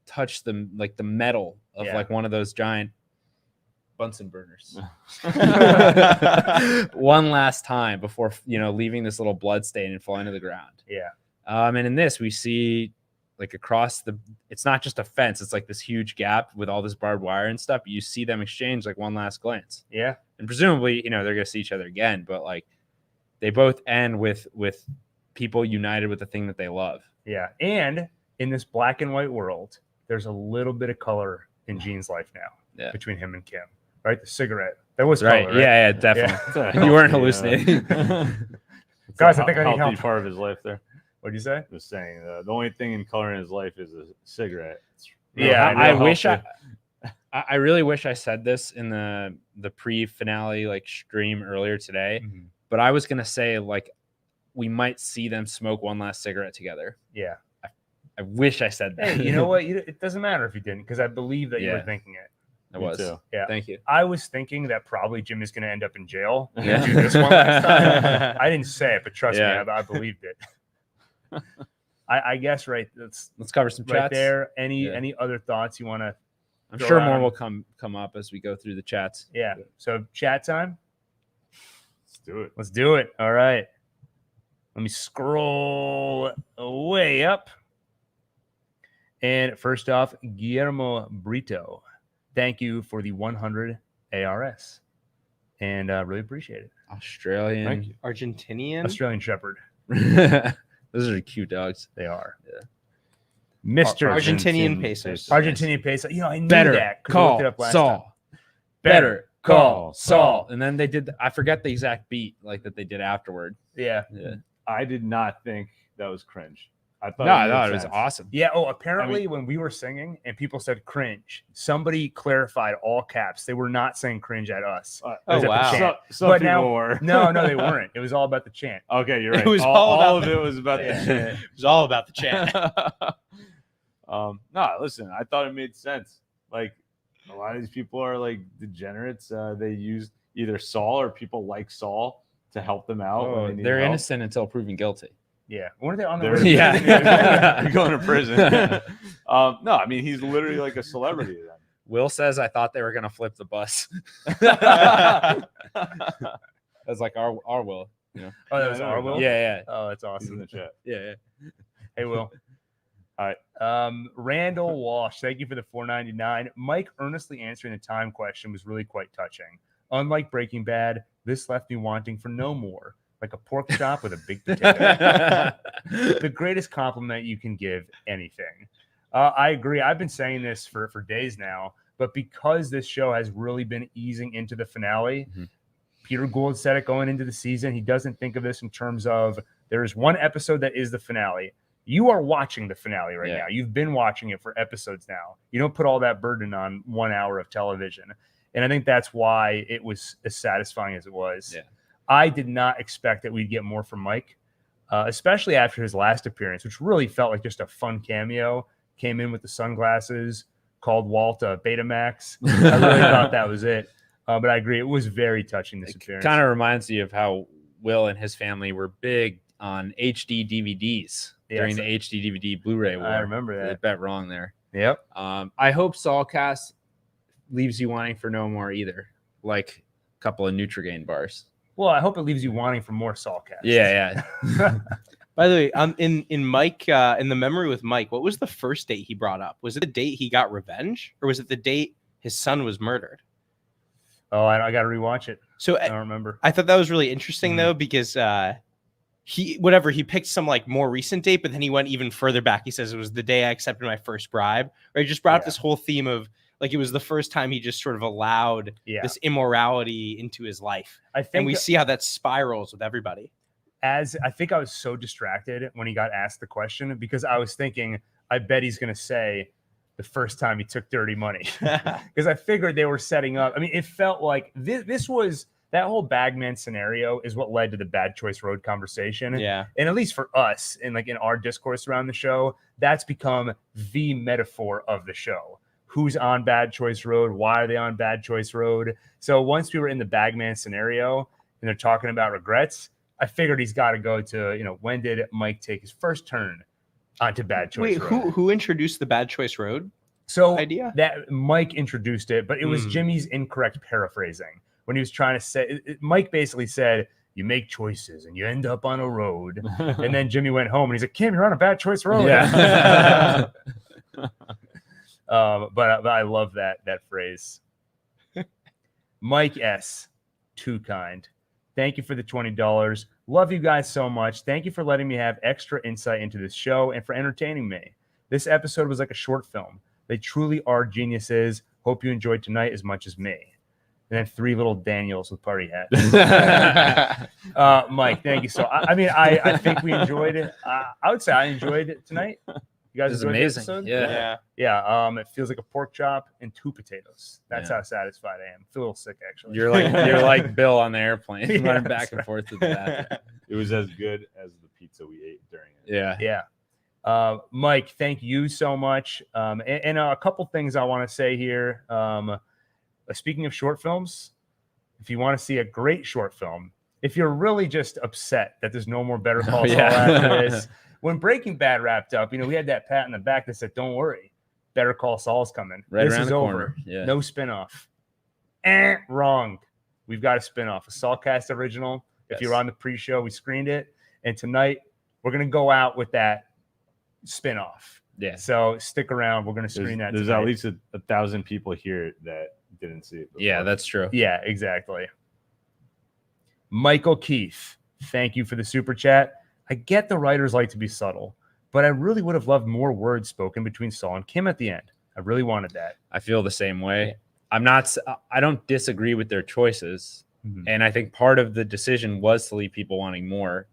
touched the metal of like one of those giant Bunsen burners one last time before leaving this little blood stain and falling to the ground. Yeah. And in this we see like across it's not just a fence, it's like this huge gap with all this barbed wire and stuff. You see them exchange like one last glance. Yeah. And presumably, they're gonna see each other again, but like they both end with people united with the thing that they love. Yeah. And in this black and white world, there's a little bit of color in Gene's life now between him and Kim. Right? The cigarette. There was right. color, right? Yeah, definitely. You weren't hallucinating. Guys, I think I need healthy help. part of his life there. What'd you say? Just saying, the only thing in color in his life is a cigarette. I wish I really wish I said this in the pre-finale like stream earlier today, but I was gonna say like we might see them smoke one last cigarette together. Yeah. I wish I said that. Hey, you know what? It doesn't matter if you didn't, because I believe that you were thinking it. I was. Too. Yeah. Thank you. I was thinking that probably Jim is going to end up in jail. Yeah. Do this one last time. I didn't say it, but trust me, I believed it. I guess let's cover some chats. Right there. Any other thoughts you want to? I'm sure more will come up as we go through the chats. Yeah. So chat time. Let's do it. Let's do it. All right. Let me scroll way up. And first off, Guillermo Brito, thank you for the 100 ARS, and really appreciate it. Australian, Australian Shepherd. Those are cute dogs. They are. Yeah. Mr. Argentinian pesos. Argentinian peso. I knew Better that. 'Cause I looked it up call last Saul. time. Better call Saul. And then they did. I forget the exact beat like that they did afterward. Yeah. I did not think that was cringe. I thought it was awesome. Yeah. Oh, apparently when we were singing and people said cringe, somebody clarified all caps. They were not saying cringe at us. Oh, wow. Some But people now, were. No, they weren't. It was all about the chant. Okay, you're right. It was all of it was about the chant. It was all about the chant. No, listen, I thought it made sense. Like a lot of these people are like degenerates. They used either Saul or people like Saul to help them out. Oh, when they they're help. innocent until proven guilty. Yeah. Weren't they on the They're- road? Yeah. They're going to prison. No, I mean he's literally like a celebrity then. Will says, I thought they were going to flip the bus. That's like our Will. Oh, that was our Will? Yeah. Oh, that's He's in awesome. the chat. Yeah. Hey, Will. All right. Randall Walsh, thank you for the $4.99. Mike earnestly answering the time question was really quite touching. Unlike Breaking Bad, this left me wanting for no more, like a pork chop with a big potato. The greatest compliment you can give anything. I agree. I've been saying this for days now, but because this show has really been easing into the finale, Peter Gould said it going into the season. He doesn't think of this in terms of there is one episode that is the finale. You are watching the finale right now. You've been watching it for episodes now. You don't put all that burden on 1 hour of television. And I think that's why it was as satisfying as it was. Yeah. I did not expect that we'd get more from Mike, especially after his last appearance, which really felt like just a fun cameo. Came in with the sunglasses, called Walt Betamax. I really thought that was it. But I agree. It was very touching, this appearance. Kind of reminds you of how Will and his family were big on HD DVDs during the HD DVD Blu-ray war. I remember that. I bet wrong there. Yep. I hope Saulcast leaves you wanting for no more either, like a couple of Nutrigrain bars. Well, I hope it leaves you wanting for more Saulcast. Yeah. By the way, in Mike, in the memory with Mike, what was the first date he brought up? Was it the date he got revenge, or was it the date his son was murdered? Oh, I got to rewatch it. So I don't remember. I thought that was really interesting though, because he picked some like more recent date, but then he went even further back. He says it was the day I accepted my first bribe, or he just brought up this whole theme of like it was the first time he just sort of allowed this immorality into his life. I think, and we see how that spirals with everybody. as I think I was so distracted when he got asked the question because I was thinking, I bet he's going to say the first time he took dirty money because I figured they were setting up. I mean, it felt like this was that whole Bagman scenario is what led to the Bad Choice Road conversation. Yeah. And at least for us and like in our discourse around the show, that's become the metaphor of the show. Who's on Bad Choice Road? Why are they on Bad Choice Road? So once we were in the Bagman scenario and they're talking about regrets, I figured he's got to go to, when did Mike take his first turn onto Bad Choice Road? Wait, who introduced the Bad Choice Road idea? That Mike introduced it, but it was Jimmy's incorrect paraphrasing when he was trying to say, Mike basically said, you make choices and you end up on a road. And then Jimmy went home and he's like, Kim, you're on a Bad Choice Road. Yeah. But I love that phrase. Mike S. Too kind. Thank you for the $20. Love you guys so much. Thank you for letting me have extra insight into this show and for entertaining me. This episode was like a short film. They truly are geniuses. Hope you enjoyed tonight as much as me. And then 3 little Daniels with party hats. Mike, thank you. I think we enjoyed it. I would say I enjoyed it tonight. You guys enjoyed amazing. the episode? Yeah. It feels like a pork chop and 2 potatoes. That's how satisfied I am. I feel a little sick actually. You're like Bill on the airplane, Yeah, running back and right. forth to the bathroom. It was as good as the pizza we ate during it. Yeah. Mike, thank you so much. And a couple things I want to say here. Speaking of short films, if you want to see a great short film, if you're really just upset that there's no more Better Call Saul after this, when Breaking Bad wrapped up, we had that pat in the back that said, "Don't worry, Better Call Saul's coming. Right this around is the over. corner. Yeah. No spinoff." Wrong. We've got a spinoff, a Saulcast original. If you're on the pre-show, we screened it, and tonight we're gonna go out with that spinoff. Yeah. So stick around. We're gonna screen that. There's tonight. at least 1,000 people here that didn't see it before. Yeah, that's true. Yeah, exactly. Michael Keith, thank you for the super chat. I get the writers like to be subtle, but I really would have loved more words spoken between Saul and Kim at the end. I really wanted that. I feel the same way. I don't disagree with their choices. And I think part of the decision was to leave people wanting more,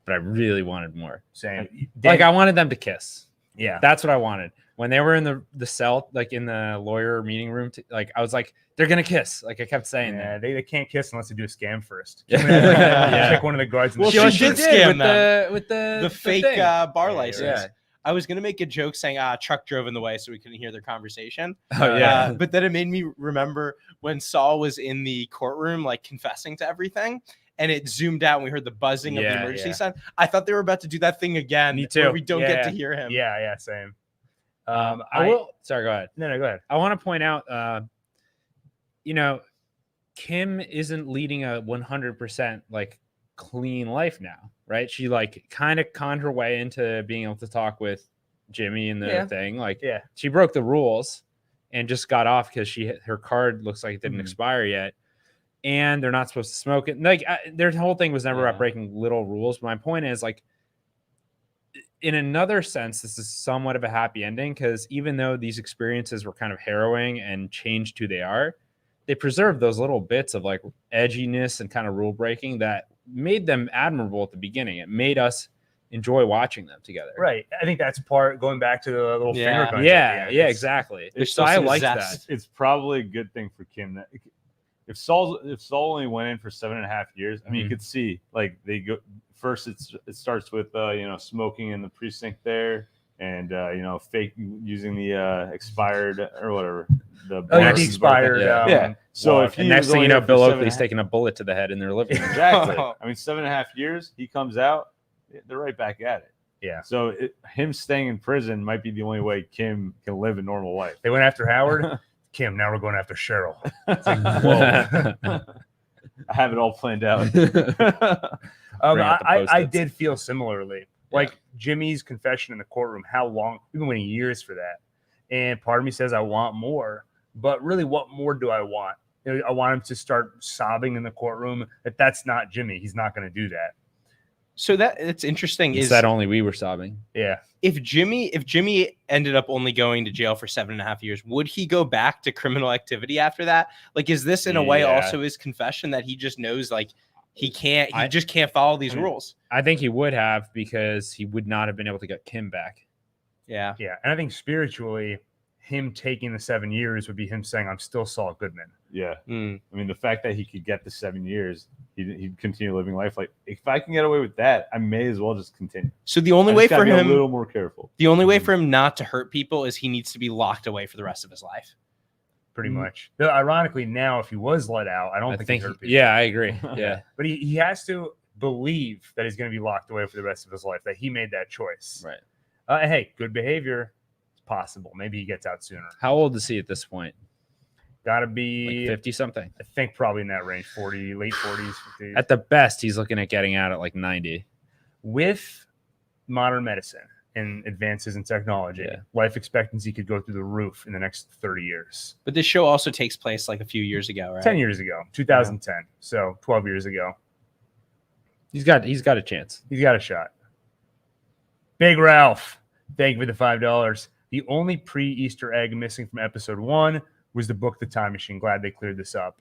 but I really wanted more. Same. Like I wanted them to kiss. Yeah. That's what I wanted. When they were in the cell, like in the lawyer meeting room, I was like, they're going to kiss. Like I kept saying that. They can't kiss unless they do a scam first. Yeah. Pick one of the guards. In Well, the she show. did scam them with the fake thing. bar license. Yeah. I was gonna make a joke saying, truck drove in the way so we couldn't hear their conversation. Oh, yeah. But then it made me remember when Saul was in the courtroom, like confessing to everything, and it zoomed out and we heard the buzzing of the emergency sign. I thought they were about to do that thing again. Me too. Where we don't get to hear him. Yeah, same. I will. Sorry, go ahead. No, go ahead. I want to point out, Kim isn't leading a 100% like clean life now, right? She like kind of conned her way into being able to talk with Jimmy and the thing. Like, she broke the rules and just got off because her card looks like it didn't expire yet, and they're not supposed to smoke it. Like, their whole thing was never about breaking little rules. My point is, like, in another sense, this is somewhat of a happy ending because even though these experiences were kind of harrowing and changed who they are, they preserved those little bits of like edginess and kind of rule breaking that made them admirable at the beginning. It made us enjoy watching them together. Right. I think that's going back to the little finger guns. Yeah, exactly. So I like that. It's probably a good thing for Kim that if Saul only went in for 7.5 years, I mean, you could see like they go first. It starts with smoking in the precinct there, and fake using the expired or whatever. The expired. So if next thing you know, Bill Oakley's taking a bullet to the head in their living room. Exactly. I mean, 7.5 years. He comes out, they're right back at it. Yeah. So him staying in prison might be the only way Kim can live a normal life. They went after Howard. Kim, now we're going after Cheryl. It's like, whoa. I have it all planned out. I did feel similarly. Like Jimmy's confession in the courtroom, how long? We've been waiting years for that. And part of me says I want more. But really, what more do I want? I want him to start sobbing in the courtroom. That's not Jimmy. He's not going to do that. So it's interesting. Is that only we were sobbing? Yeah. If Jimmy ended up only going to jail for 7.5 years, would he go back to criminal activity after that? Like, is this in a way also his confession that he just knows like He just can't follow these I mean, rules. I think he would have because he would not have been able to get Kim back. Yeah. Yeah, and I think spiritually, him taking the 7 years would be him saying, "I'm still Saul Goodman." Yeah. Mm. I mean, the fact that he could get the 7 years, he'd continue living life. Like, if I can get away with that, I may as well just continue. So the only I way just gotta for be him, a little more careful. the only way for him not to hurt people is he needs to be locked away for the rest of his life. Pretty much. Though, ironically, now if he was let out, I don't I think think. he'd hurt people. Yeah, I agree. Yeah. But he has to believe that he's going to be locked away for the rest of his life, that he made that choice. Right. Hey, good behavior. It's possible. Maybe he gets out sooner. How old is he at this point? Got to be, 50 something. I think probably in that range, 40, late 40s, 50s. At the best, he's looking at getting out at like 90. With modern medicine and advances in technology, Yeah. life expectancy could go through the roof in the next 30 years. But this show also takes place like a few years ago, right? 10 years ago, 2010. So 12 years ago. He's got a chance. He's got a shot. Big Ralph, thank you for the $5. The only pre-Easter egg missing from episode 1 was the book The Time Machine. Glad they cleared this up.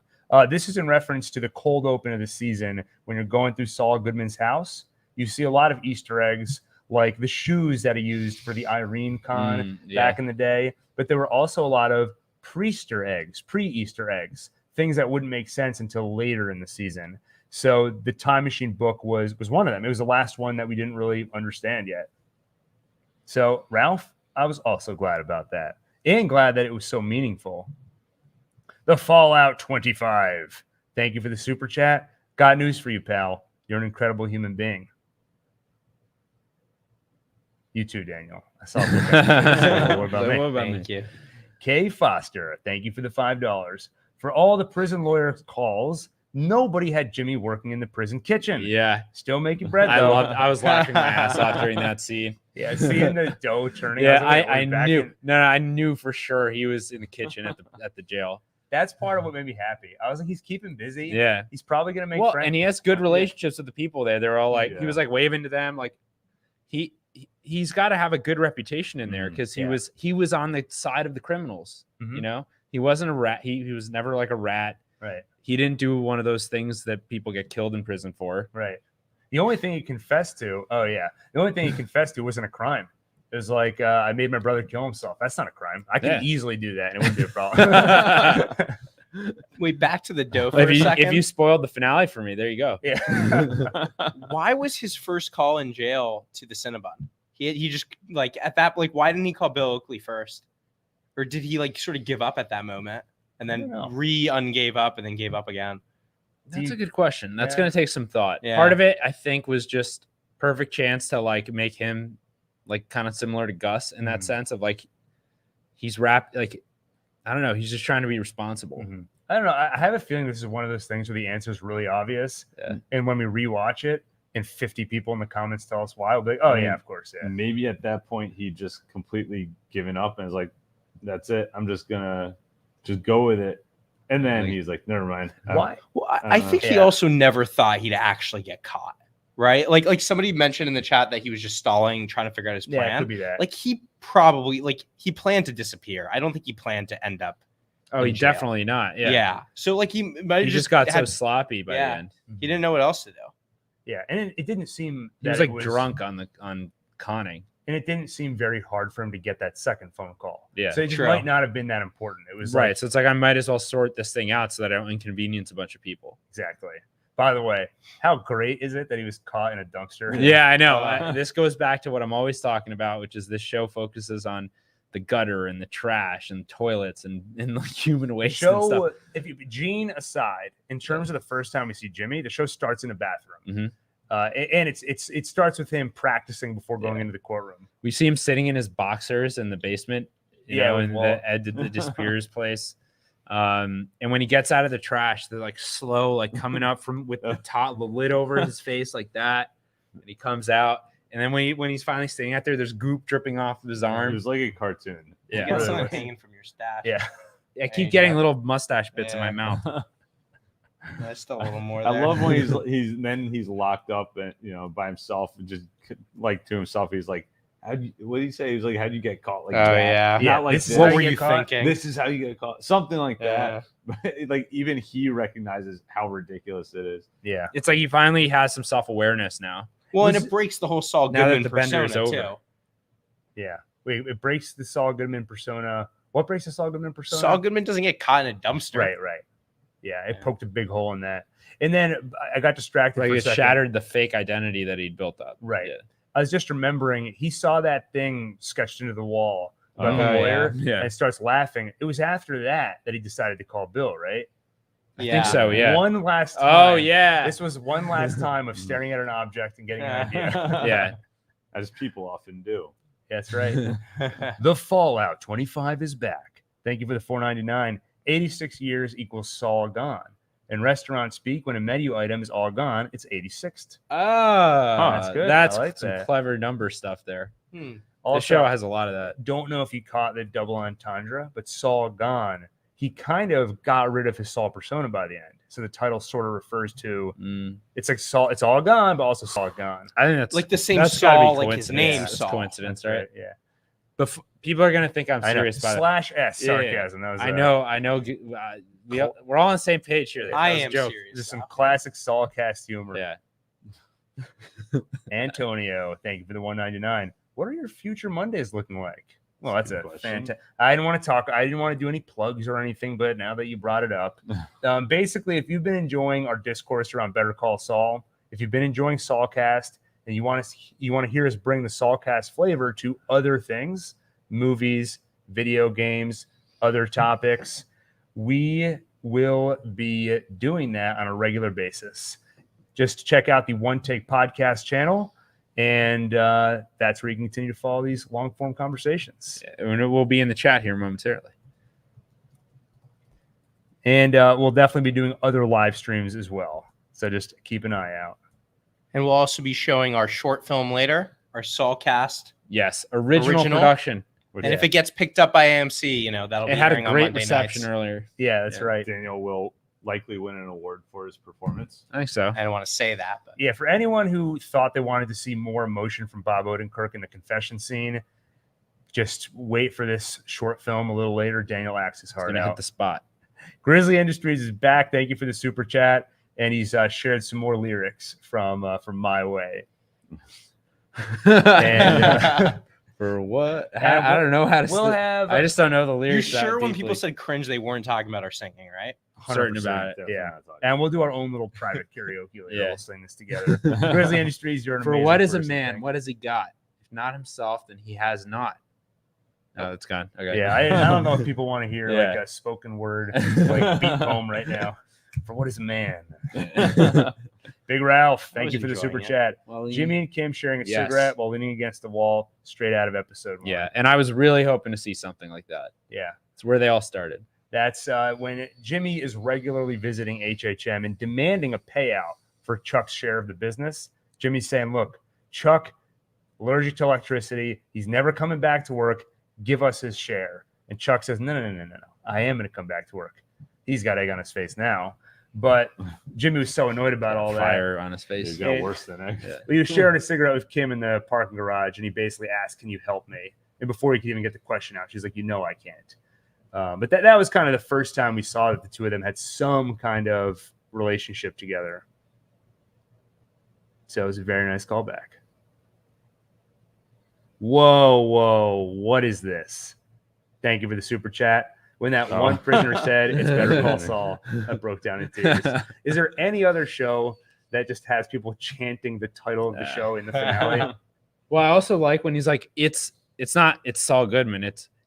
This is in reference to the cold open of the season. When you're going through Saul Goodman's house, you see a lot of Easter eggs, like the shoes that he used for the Irene con back in the day. But there were also a lot of pre-Easter eggs, things that wouldn't make sense until later in the season. So the Time Machine book was one of them. It was the last one that we didn't really understand yet. So, Ralph, I was also glad about that. And glad that it was so meaningful. The Fallout 25. Thank you for the super chat. Got news for you, pal. You're an incredible human being. You too, Daniel. I saw what about me? Thank you. Kay Foster, thank you for the $5. For all the prison lawyer calls, nobody had Jimmy working in the prison kitchen. Yeah. Still making bread, though. I was laughing my ass off during that scene. Yeah, seeing the dough turning. Yeah, I knew. I knew for sure he was in the kitchen at the jail. That's part of what made me happy. I was like, he's keeping busy. Yeah. He's probably gonna make friends. And he has good relationships with the people there. They're all like, Yeah. he was like waving to them. Like he's got to have a good reputation in there because he was on the side of the criminals. Mhm. You know, he wasn't a rat. He was never like a rat. Right. He didn't do one of those things that people get killed in prison for. Right. The only thing he confessed to, wasn't a crime. It was like, I made my brother kill himself. That's not a crime. I can easily do that, and it wouldn't be a problem. Wait, back to the dough for a second. If you spoiled the finale for me, there you go. Yeah. Why was his first call in jail to the Cinnabon? He just like at that why didn't he call Bill Oakley first, or did he like sort of give up at that moment and then ungave up and then gave up again? That's a good question. That's Yeah. going to take some thought. Yeah. Part of it, I think, was just perfect chance to like make him like kind of similar to Gus in that sense of like he's like I don't know, he's just trying to be responsible. I don't know. I have a feeling this is one of those things where the answer is really obvious, and when we rewatch it, and 50 people in the comments tell us why, we'll be like, oh yeah, of course, yeah. Maybe at that point he just completely given up and is like, "That's it. I'm just gonna just go with it." And then he's like, "Never mind." Why? Well, I think he also never thought he'd actually get caught, right? Like somebody mentioned in the chat that he was just stalling, trying to figure out his plan. Yeah, it could be that. Like he probably he planned to disappear. I don't think he planned to end up. Oh, he definitely not. Yeah. So like he might have just got so sloppy by the end. He didn't know what else to do. Yeah, and it didn't seem He was like drunk on conning. And it didn't seem very hard for him to get that second phone call. Yeah, so it just might not have been that important. It was right. Like, so it's like I might as well sort this thing out so that I don't inconvenience a bunch of people. Exactly. By the way, how great is it that he was caught in a dumpster? Yeah, I know. This goes back to what I'm always talking about, which is this show focuses on the gutter and the trash and toilets and like human waste and stuff. If you Gene aside, in terms of the first time we see Jimmy, the show starts in a bathroom. And it starts with him practicing before going into the courtroom. We see him sitting in his boxers in the basement, you know, in the Disappear's place. And when he gets out of the trash, they're like slow, like coming up from with the lid over his face like that. And he comes out. And then when he's finally staying out there, there's goop dripping off of his arm. It was like a cartoon. You got something hanging from your stash. Yeah. I keep getting little mustache bits in my mouth. There's still a little more there. I love when he's locked up and by himself and just like to himself. He's like, what did he say? He was like, "How'd you get caught?" Like, Oh, that. yeah. Yeah, Not like this is this. how What you were get you caught. thinking? This is how you get caught. Something like Yeah. that. But like even he recognizes how ridiculous it is. Yeah. It's like he finally has some self-awareness now. Well, and Was- it breaks the whole Saul Now that Goodman the bender is persona over. too. Yeah. Wait, it breaks the Saul Goodman persona. What breaks the Saul Goodman persona? Saul Goodman doesn't get caught in a dumpster. Right. Yeah, it Yeah. poked a big hole in that. And then I got distracted Like for a it second. shattered the fake identity that he'd built up. Right. Yeah. I was just remembering he saw that thing sketched into the wall about Oh, the yeah. lawyer Yeah. and starts laughing. It was after that he decided to call Bill, right? I think so. Yeah. One last time. Oh yeah. This was one last time of staring at an object and getting an idea. Yeah. As people often do. That's right. The Fallout 25 is back. Thank you for the $4.99. 86 years equals Saul Gone. In restaurant speak, when a menu item is all gone, it's 86th. That's good. That's I like some that. clever number stuff there. Hmm. Also, The show has a lot of that. don't know if you caught the double entendre, but Saul Gone, he kind of got rid of his Saul persona by the end. So the title sort of refers to it's like Saul, it's all gone, but also Saul Gone. I think that's Like the same that's gotta be Saul, like his coincidence. name That's Saul. coincidence, That's right? Yeah. But people are gonna think I'm I know. serious about it. Slash S Yeah, yeah, sarcasm. That was I know. We're all on the same page here. I That was a am joke. serious. Just some about classic Saul cast humor. Yeah. Antonio, thank you for the $1.99. What are your future Mondays looking like? Well, that's Good a question. fantastic. I didn't want to talk. I didn't want to do any plugs or anything, but now that you brought it up, basically, if you've been enjoying our discourse around Better Call Saul, if you've been enjoying Saulcast, and you want to hear us bring the Saulcast flavor to other things, movies, video games, other topics, we will be doing that on a regular basis. Just check out the One Take Podcast channel. And that's where you can continue to follow these long form conversations. And it will be in the chat here momentarily. And we'll definitely be doing other live streams as well. So just keep an eye out. And we'll also be showing our short film later, our Saulcast. Yes, original Original? production. And if it gets picked up by AMC, that'll It be had a airing on great Monday reception nights. earlier. Yeah, that's right. Daniel will likely win an award for his performance. I think so. I don't want to say that, but Yeah, for anyone who thought they wanted to see more emotion from Bob Odenkirk in the confession scene, just wait for this short film a little later. Daniel acts his It's heart gonna hit out. the spot. Grizzly Industries is back. Thank you for the super chat. And he's shared some more lyrics from My Way. And For what? And I don't know how to. we'll have I just don't know the you're lyrics. that sure when deeply. people said cringe, they weren't talking about our singing, right? certain about it. Definitely Yeah. not talking. And we'll do our own little private karaoke later. Yeah. We'll sing this together. Grizzly Industries, you're an For amazing what is a person. man? Thank What has he got? If not himself, then he has not. Oh, it's gone. you. Okay. Yeah, I don't know if people want to hear Yeah. like a spoken word like beat poem right now. For what is a man? Big Ralph, I thank was you for the enjoying super it. chat. Well, Jimmy and Kim sharing a Yes. cigarette while leaning against the wall, straight out of episode 1. Yeah, and I was really hoping to see something like that. Yeah. It's where they all started. That's when Jimmy is regularly visiting HHM and demanding a payout for Chuck's share of the business. Jimmy's saying, look, Chuck, allergic to electricity. He's never coming back to work. Give us his share. And Chuck says, no. I am going to come back to work. He's got egg on his face now. But Jimmy was so annoyed about all that. Fire on his face. He's got worse than egg. Yeah. He was sharing a cigarette with Kim in the parking garage, and he basically asked, can you help me? And before he could even get the question out, she's like, I can't. But that was kind of the first time we saw that the two of them had some kind of relationship together. So it was a very nice callback. Whoa, what is this? Thank you for the super chat. When that one prisoner said it's Better Call Saul, that broke down in tears. Is there any other show that just has people chanting the title of the show in the finale? Well, I also like when he's like, it's Saul Goodman.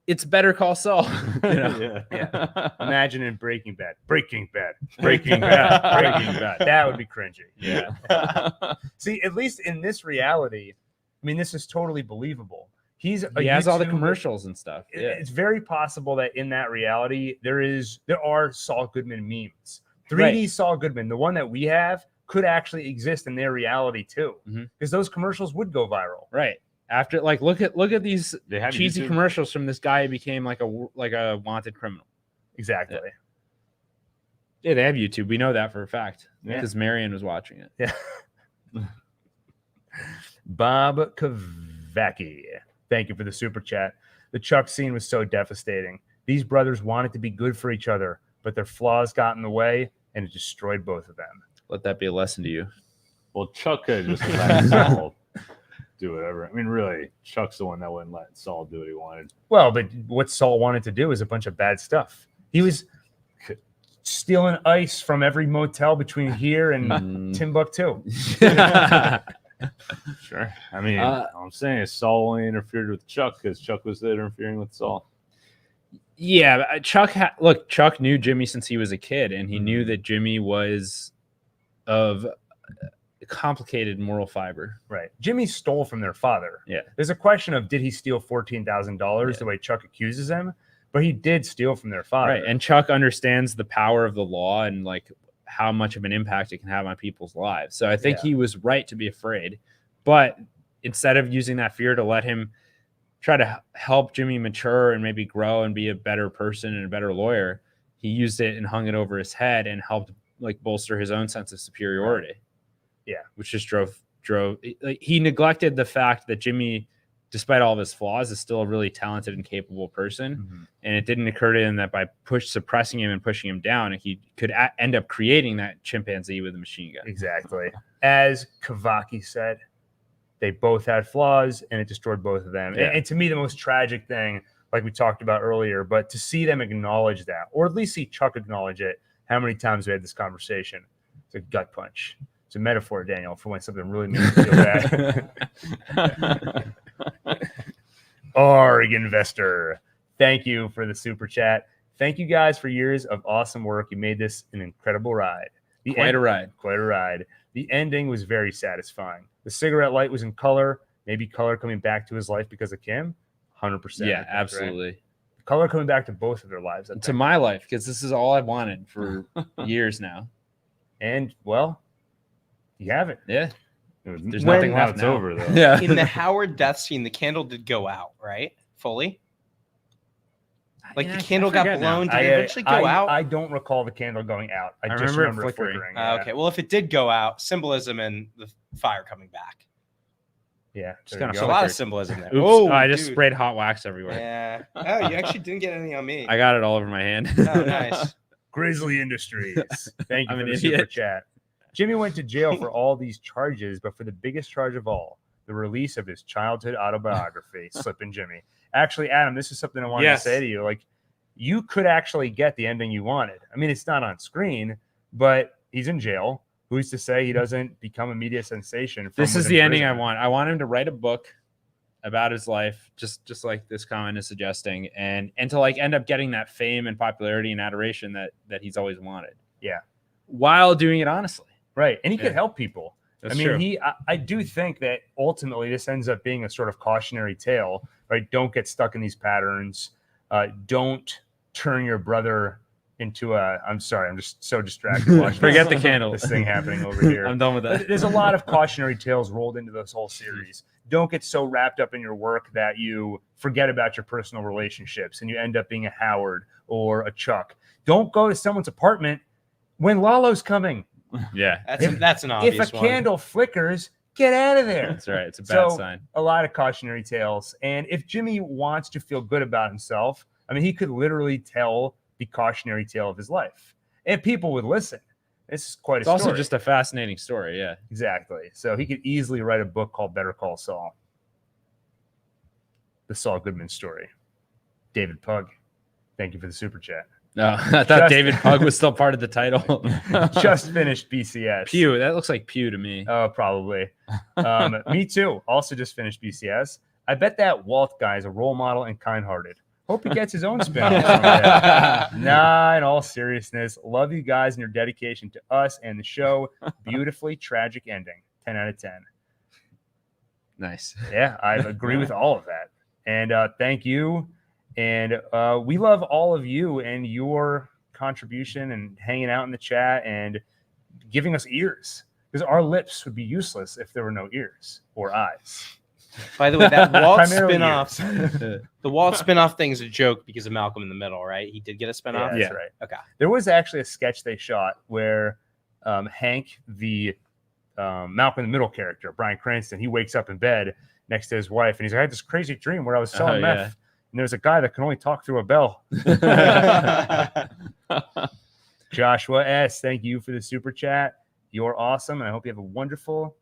It's Better Call Saul. You know? Yeah. Imagine in Breaking Bad. Breaking Bad. That would be cringy. Yeah. See, at least in this reality, I mean, this is totally believable. He has all the YouTube- commercials and stuff. Yeah. It's very possible that in that reality, there are Saul Goodman memes. 3D Right. Saul Goodman, the one that we have, could actually exist in their reality too, Mhm. because those commercials would go viral. Right. After look at these They have cheesy YouTube? commercials from this guy who became like a wanted criminal. Exactly. Yeah, they have YouTube. We know that for a fact Yeah. because Marion was watching it. Bob Kavacki. Thank you for the super chat. The Chuck scene was so devastating. These brothers wanted to be good for each other, but their flaws got in the way, and it destroyed both of them. Let that be a lesson to you. Well, Chuck could have just let Saul do whatever. I mean, really, Chuck's the one that wouldn't let Saul do what he wanted. Well, but what Saul wanted to do was a bunch of bad stuff. He was stealing ice from every motel between here and Timbuktu. Sure. I mean, all I'm saying is Saul only interfered with Chuck because Chuck was there interfering with Saul. Yeah, Chuck knew Jimmy since he was a kid, and he knew that Jimmy was of complicated moral fiber. Right. Jimmy stole from their father. Yeah. There's a question of did he steal $14,000 the way Chuck accuses him? But he did steal from their father. Right. And Chuck understands the power of the law and like how much of an impact it can have on people's lives. So I think he was right to be afraid. But instead of using that fear to let him try to help Jimmy mature and maybe grow and be a better person and a better lawyer, he used it and hung it over his head and helped like bolster his own sense of superiority. Yeah. Which just drove like, he neglected the fact that Jimmy, despite all of his flaws, is still a really talented and capable person. And it didn't occur to him that by suppressing him and pushing him down, he could end up creating that chimpanzee with a machine gun. Exactly. As Kavaki said, they both had flaws and it destroyed both of them. Yeah. And to me, the most tragic thing, like we talked about earlier, but to see them acknowledge that, or at least see Chuck acknowledge it, how many times we had this conversation. It's a gut punch. It's a metaphor, Daniel, for when something really makes you feel bad. Org Investor, thank you for the super chat. Thank you guys for years of awesome work. You made this an incredible ride. Quite a ride. The ending was very satisfying. The cigarette light was in color, maybe color coming back to his life because of Kim. 100%. Yeah, absolutely. Right? Color coming back to both of their lives. To my life, because this is all I've wanted for years now. And, well, you have it. Yeah. There's nothing now left it's now. over, though. Yeah. In the Howard death scene, the candle did go out, right? Fully? Like the candle got blown. Did it eventually go out? I don't recall the candle going out. I just remember remember it flickering. flickering. Okay. Well, if it did go out, symbolism and the fire coming back. Yeah. Just there kinda you There's a go. lot of symbolism there. Oops. Oh, I just dude. sprayed hot wax everywhere. Yeah. Oh, you actually didn't get any on me. I got it all over my hand. Oh, nice. Grizzly Industries. Thank you I'm for an the super idiot. chat. Jimmy went to jail for all these charges, but for the biggest charge of all, the release of his childhood autobiography, Slippin' Jimmy. Actually, Adam, this is something I wanted to say to you. Like, you could actually get the ending you wanted. I mean, it's not on screen, but he's in jail. Who's to say he doesn't become a media sensation? This is the ending I want. I want him to write a book about his life, just like this comment is suggesting, and to like end up getting that fame and popularity and adoration that he's always wanted. Yeah. While doing it honestly. Right. And he could help people. That's I mean, true. I do think that ultimately this ends up being a sort of cautionary tale, right? Don't get stuck in these patterns. Don't turn your brother into I'm sorry, I'm just so distracted watching Forget the candle. this thing happening over here. I'm done with that. There's a lot of cautionary tales rolled into this whole series. Don't get so wrapped up in your work that you forget about your personal relationships and you end up being a Howard or a Chuck. Don't go to someone's apartment when Lalo's coming. Yeah. That's an obvious If a one. candle flickers, get out of there. That's right. It's a bad sign. A lot of cautionary tales. And if Jimmy wants to feel good about himself, I mean, he could literally tell the cautionary tale of his life. And people would listen. It's quite a story. It's also just a fascinating story. Yeah. Exactly. So he could easily write a book called Better Call Saul. The Saul Goodman story. David Pug, thank you for the super chat. No, I thought David Pug was still part of the title. Just finished BCS. Pew. That looks like Pew to me. Oh, probably. Me too. Also just finished BCS. I bet that Walt guy is a role model and kind-hearted. Hope he gets his own spin-off. Nah, in all seriousness, love you guys and your dedication to us and the show. Beautifully tragic ending. 10 out of 10. Nice. Yeah, I agree with all of that. And thank you. And we love all of you and your contribution and hanging out in the chat and giving us ears. Because our lips would be useless if there were no ears or eyes. By the way, that Walt Primarily spinoff, ears. the Walt spinoff thing is a joke because of Malcolm in the Middle, right? He did get a spinoff. Yeah, that's right. Okay. There was actually a sketch they shot where Hank, the Malcolm in the Middle character, Bryan Cranston, he wakes up in bed next to his wife, and he's like, I had this crazy dream where I was selling meth, yeah. and there's a guy that can only talk through a bell. Joshua S., thank you for the super chat. You're awesome, and I hope you have a wonderful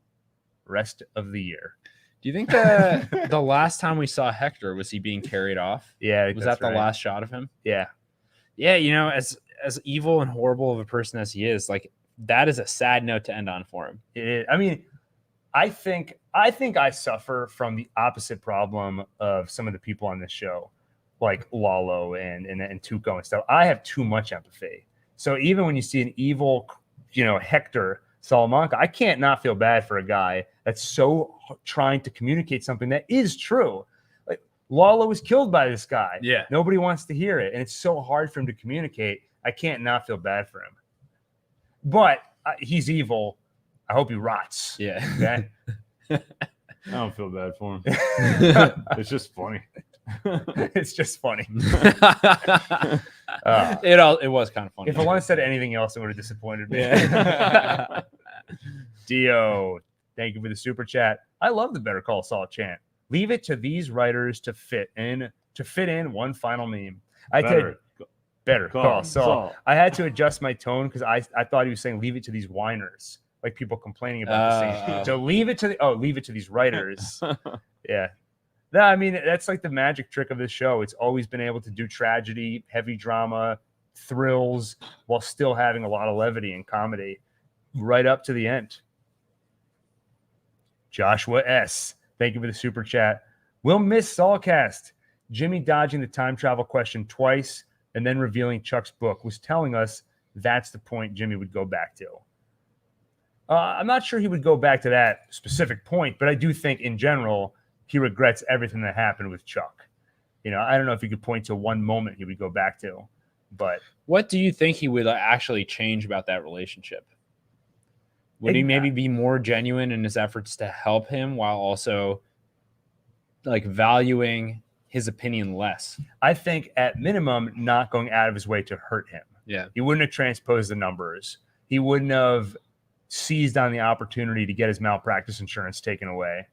rest of the year. Do you think the last time we saw Hector, was he being carried off? Yeah, Was that the last shot of him? Yeah. Yeah, as evil and horrible of a person as he is, like, that is a sad note to end on for him. I mean, I think I suffer from the opposite problem of some of the people on this show, like Lalo and Tuco and stuff. I have too much empathy. So even when you see an evil, Hector Salamanca, I can't not feel bad for a guy that's so trying to communicate something that is true. Like, Lalo was killed by this guy. Yeah. Nobody wants to hear it, and it's so hard for him to communicate. I can't not feel bad for him. But he's evil. I hope he rots. Yeah. Okay? I don't feel bad for him. It's just funny. It's just funny. It was kind of funny. If Alon said anything else, it would have disappointed me. Yeah. Dio, thank you for the super chat. I love the Better Call Saul chant. Leave it to these writers to fit in one final meme. Better Call Saul. I had to adjust my tone because I thought he was saying leave it to these whiners, like people complaining about the same. So leave it to these writers. Yeah. No, I mean, that's like the magic trick of this show. It's always been able to do tragedy, heavy drama, thrills, while still having a lot of levity and comedy right up to the end. Joshua S., thank you for the super chat. We'll miss Saulcast. Jimmy dodging the time travel question twice and then revealing Chuck's book was telling us that's the point Jimmy would go back to. I'm not sure he would go back to that specific point, but I do think in general, he regrets everything that happened with Chuck. I don't know if you could point to one moment he would go back to, but what do you think he would actually change about that relationship? Would he maybe be more genuine in his efforts to help him while also like valuing his opinion less? I think at minimum, not going out of his way to hurt him. Yeah. He wouldn't have transposed the numbers. He wouldn't have seized on the opportunity to get his malpractice insurance taken away.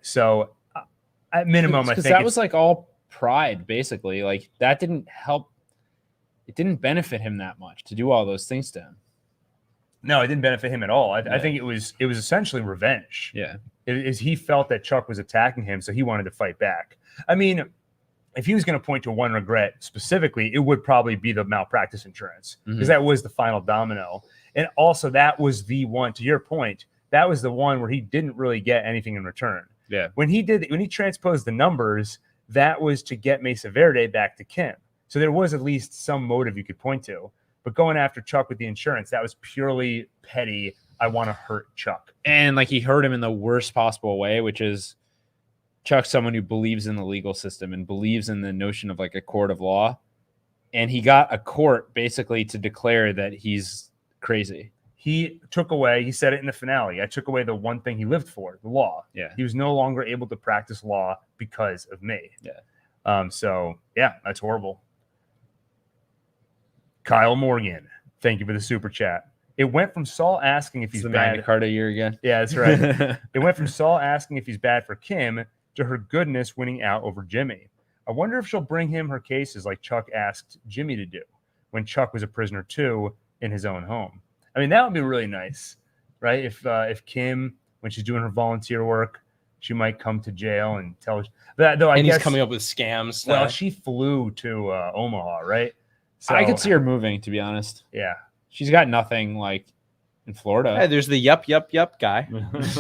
So at minimum, I think that was like all pride, basically. Like that didn't help. It didn't benefit him that much to do all those things to him. No, it didn't benefit him at all. I think it was essentially revenge. Yeah. He felt that Chuck was attacking him, so he wanted to fight back. I mean, if he was going to point to one regret specifically, it would probably be the malpractice insurance because that was the final domino. And also that was the one, to your point, that was the one where he didn't really get anything in return. Yeah. When he transposed the numbers, that was to get Mesa Verde back to Kim. So there was at least some motive you could point to. But going after Chuck with the insurance, that was purely petty. I want to hurt Chuck. And like he hurt him in the worst possible way, which is Chuck's someone who believes in the legal system and believes in the notion of like a court of law. And he got a court basically to declare that he's crazy. He said it in the finale, I took away the one thing he lived for, the law. Yeah. He was no longer able to practice law because of me. Yeah. So, yeah, that's horrible. Kyle Morgan, thank you for the super chat. It went from Saul asking if he's the bad. Magna Carta year again. Yeah, that's right. It went from Saul asking if he's bad for Kim to her goodness winning out over Jimmy. I wonder if she'll bring him her cases like Chuck asked Jimmy to do when Chuck was a prisoner too in his own home. I mean, that would be really nice, right? If Kim, when she's doing her volunteer work, she might come to jail and tell that. Though I guess he's coming up with scams. Well, she flew to Omaha, right? So, I could see her moving, to be honest. Yeah. She's got nothing like in Florida. Hey, there's the yup guy.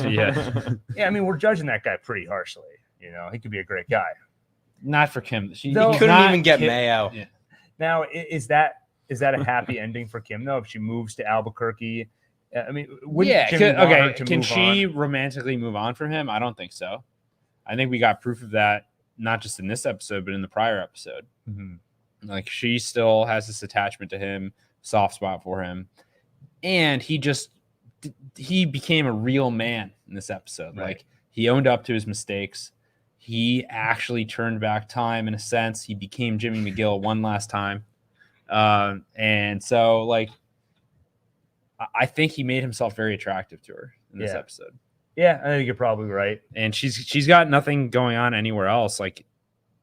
Yeah. Yeah, I mean, we're judging that guy pretty harshly. He could be a great guy. Not for Kim. He couldn't even get Mayo. Yeah. Now, is that a happy ending for Kim, though, if she moves to Albuquerque? I mean, can she romantically move on from him? I don't think so. I think we got proof of that, not just in this episode, but in the prior episode. Mm-hmm. Like, she still has this attachment to him, soft spot for him. And he became a real man in this episode. Right. Like, he owned up to his mistakes. He actually turned back time in a sense. He became Jimmy McGill one last time. And so, like, I think he made himself very attractive to her in this episode. Yeah, I think you're probably right. And she's got nothing going on anywhere else. Like,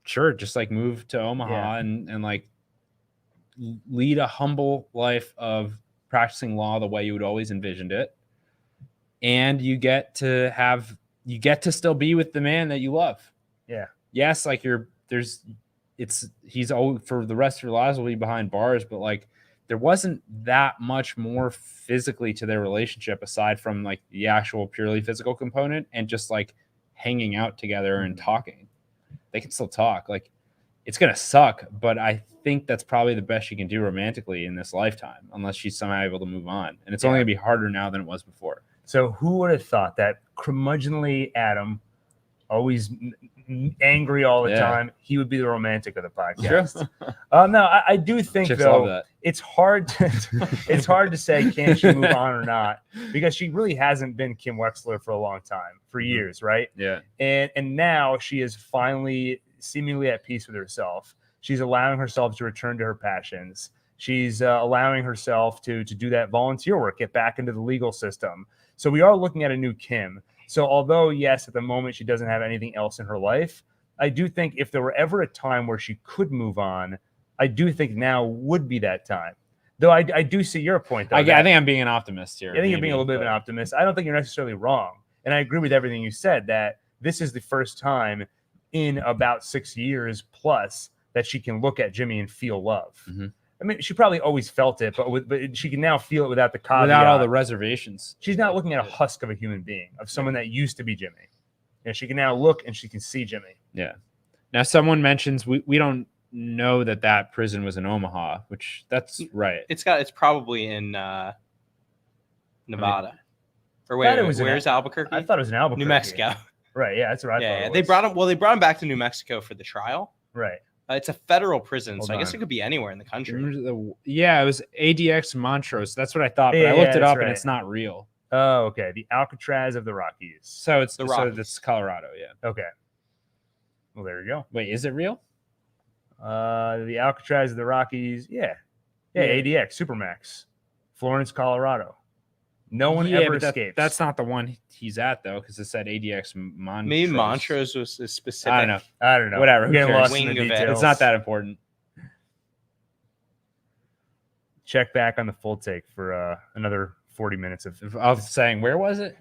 sure, just like move to Omaha and like lead a humble life of practicing law the way you would always envisioned it. And you get to still be with the man that you love. Yeah. Yes, like he's always, for the rest of your lives will be behind bars, but like there wasn't that much more physically to their relationship aside from like the actual purely physical component and just like hanging out together and talking. They can still talk. Like, it's gonna suck, but I think that's probably the best she can do romantically in this lifetime, unless she's somehow able to move on. And it's only gonna be harder now than it was before. So who would have thought that curmudgeonly Adam, always angry all the time, he would be the romantic of the podcast? No, I do think Chicks though love that. it's hard to say can she move on or not, because she really hasn't been Kim Wexler for a long time, for years, right? Yeah. And now she is finally seemingly at peace with herself. She's allowing herself to return to her passions. She's allowing herself to do that volunteer work, get back into the legal system. So we are looking at a new Kim. So although, yes, at the moment she doesn't have anything else in her life, I do think if there were ever a time where she could move on, I do think now would be that time. Though I do see your point, though. I think I'm being an optimist here. I think you're being a little bit of an optimist. I don't think you're necessarily wrong. And I agree with everything you said, that this is the first time in about 6 years plus that she can look at Jimmy and feel love. Mm-hmm. I mean, she probably always felt it, but she can now feel it without the caveat. Without all the reservations. She's not looking at a husk of a human being, of someone that used to be Jimmy. And she can now look and she can see Jimmy. Yeah. Now, someone mentions we don't know that prison was in Omaha, which that's right. It's probably in Nevada. Or where's Albuquerque? I thought it was in Albuquerque. New Mexico. Right. Yeah, that's right. Yeah. They brought him back to New Mexico for the trial. Right. It's a federal prison, Hold so I guess on. it could be anywhere in the country. It was ADX Montrose. That's what I thought, but I looked it up and it's not real. Oh, okay. The Alcatraz of the Rockies. So it's the Rockies. So it's Colorado, yeah. Okay. Well, there you go. Wait, is it real? The Alcatraz of the Rockies. Yeah. ADX Supermax, Florence, Colorado. No one ever escapes. That's not the one he's at though, because it said ADX Montrose. Maybe Montrose was a specific. I don't know. Whatever. We're getting lost Wing in the of it. details. It's not that important. Check back on the full take for another 40 minutes of saying, where was it?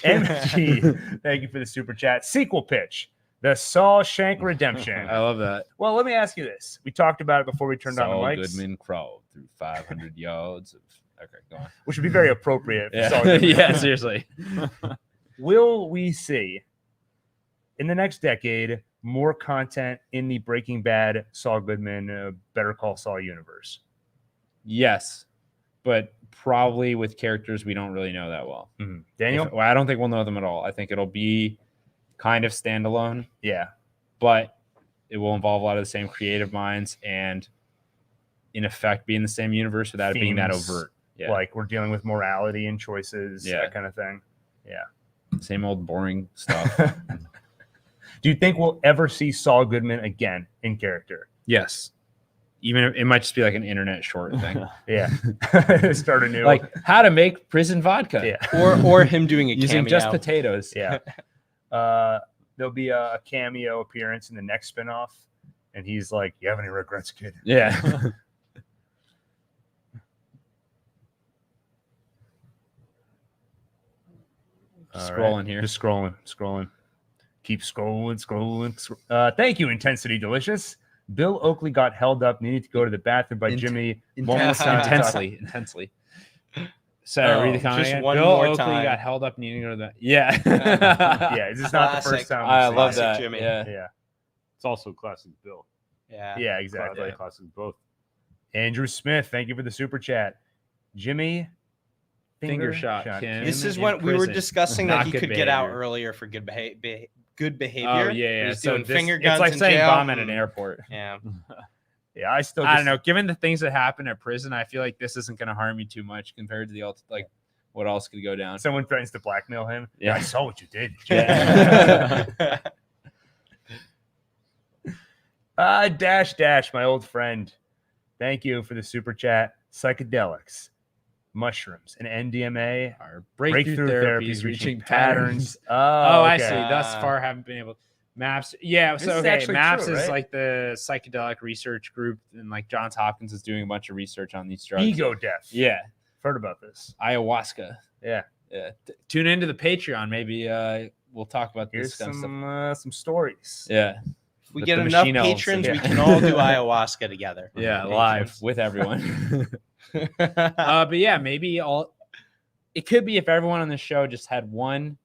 MG, thank you for the super chat. Sequel pitch, the Saul Shank Redemption. I love that. Well, let me ask you this. We talked about it before we turned on the Saul mics. Goodman crawled through 500 yards of... Okay, go on. Which would be very appropriate for Yeah. Saul Goodman. Yeah, seriously. Will we see, in the next decade, more content in the Breaking Bad, Saul Goodman, Better Call Saul universe? Yes, but probably with characters we don't really know that well. Mm-hmm. Daniel? I don't think we'll know them at all. I think it'll be kind of standalone. Yeah. But it will involve a lot of the same creative minds and, in effect, be in the same universe without it being that overt. Yeah. Like we're dealing with morality and choices, that kind of thing. Yeah. Same old boring stuff. Do you think we'll ever see Saul Goodman again in character? Yes. Even if it might just be like an internet short thing. Yeah. Start anew. Like how to make prison vodka. Yeah. Or him doing a using cameo. just potatoes. Yeah. There'll be a cameo appearance in the next spinoff, and he's like, "You have any regrets, kid?" Yeah. Scrolling here. Just scrolling. Keep scrolling. Thank you, Intensity Delicious. Bill Oakley got held up, needed to go to the bathroom by Jimmy. Intensely. So read the comment just again. one Bill more Oakley time. got held up needing to go to the... Yeah. Yeah, this is not the first Classic. time. I we've love seen that. Jimmy. Yeah. it. Yeah. It's also classic Bill. Yeah. Exactly. Classic both. Andrew Smith, thank you for the super chat. Jimmy, Finger shot Kim. This is in when we were prison. discussing Not that he good could get out behavior. earlier for good behavior. Oh, yeah. He's So doing finger it's guns like in saying jail. bomb at an airport. Yeah. Yeah, I don't know. Given the things that happen at prison, I feel like this isn't going to harm you too much compared to the what else could go down. Someone threatens to blackmail him. Yeah. I saw what you did. Yeah. Dash, my old friend. Thank you for the super chat. Psychedelics. mushrooms, and MDMA Our breakthrough therapies reaching patterns. Oh, I okay. see. Thus far, haven't been able. MAPS. Yeah. This So is okay, actually MAPS true, is right? like the psychedelic research group, and like Johns Hopkins is doing a bunch of research on these drugs. Ego death. Yeah. Heard about this. Ayahuasca. Yeah. Yeah. Tune into the Patreon. Maybe we'll talk about Here's this kind of stuff. some stories. Yeah. If we With get the enough machine elves patrons, and- we can all do ayahuasca together. Yeah, Patrons. live with everyone. But yeah, maybe it could be if everyone on the show just had one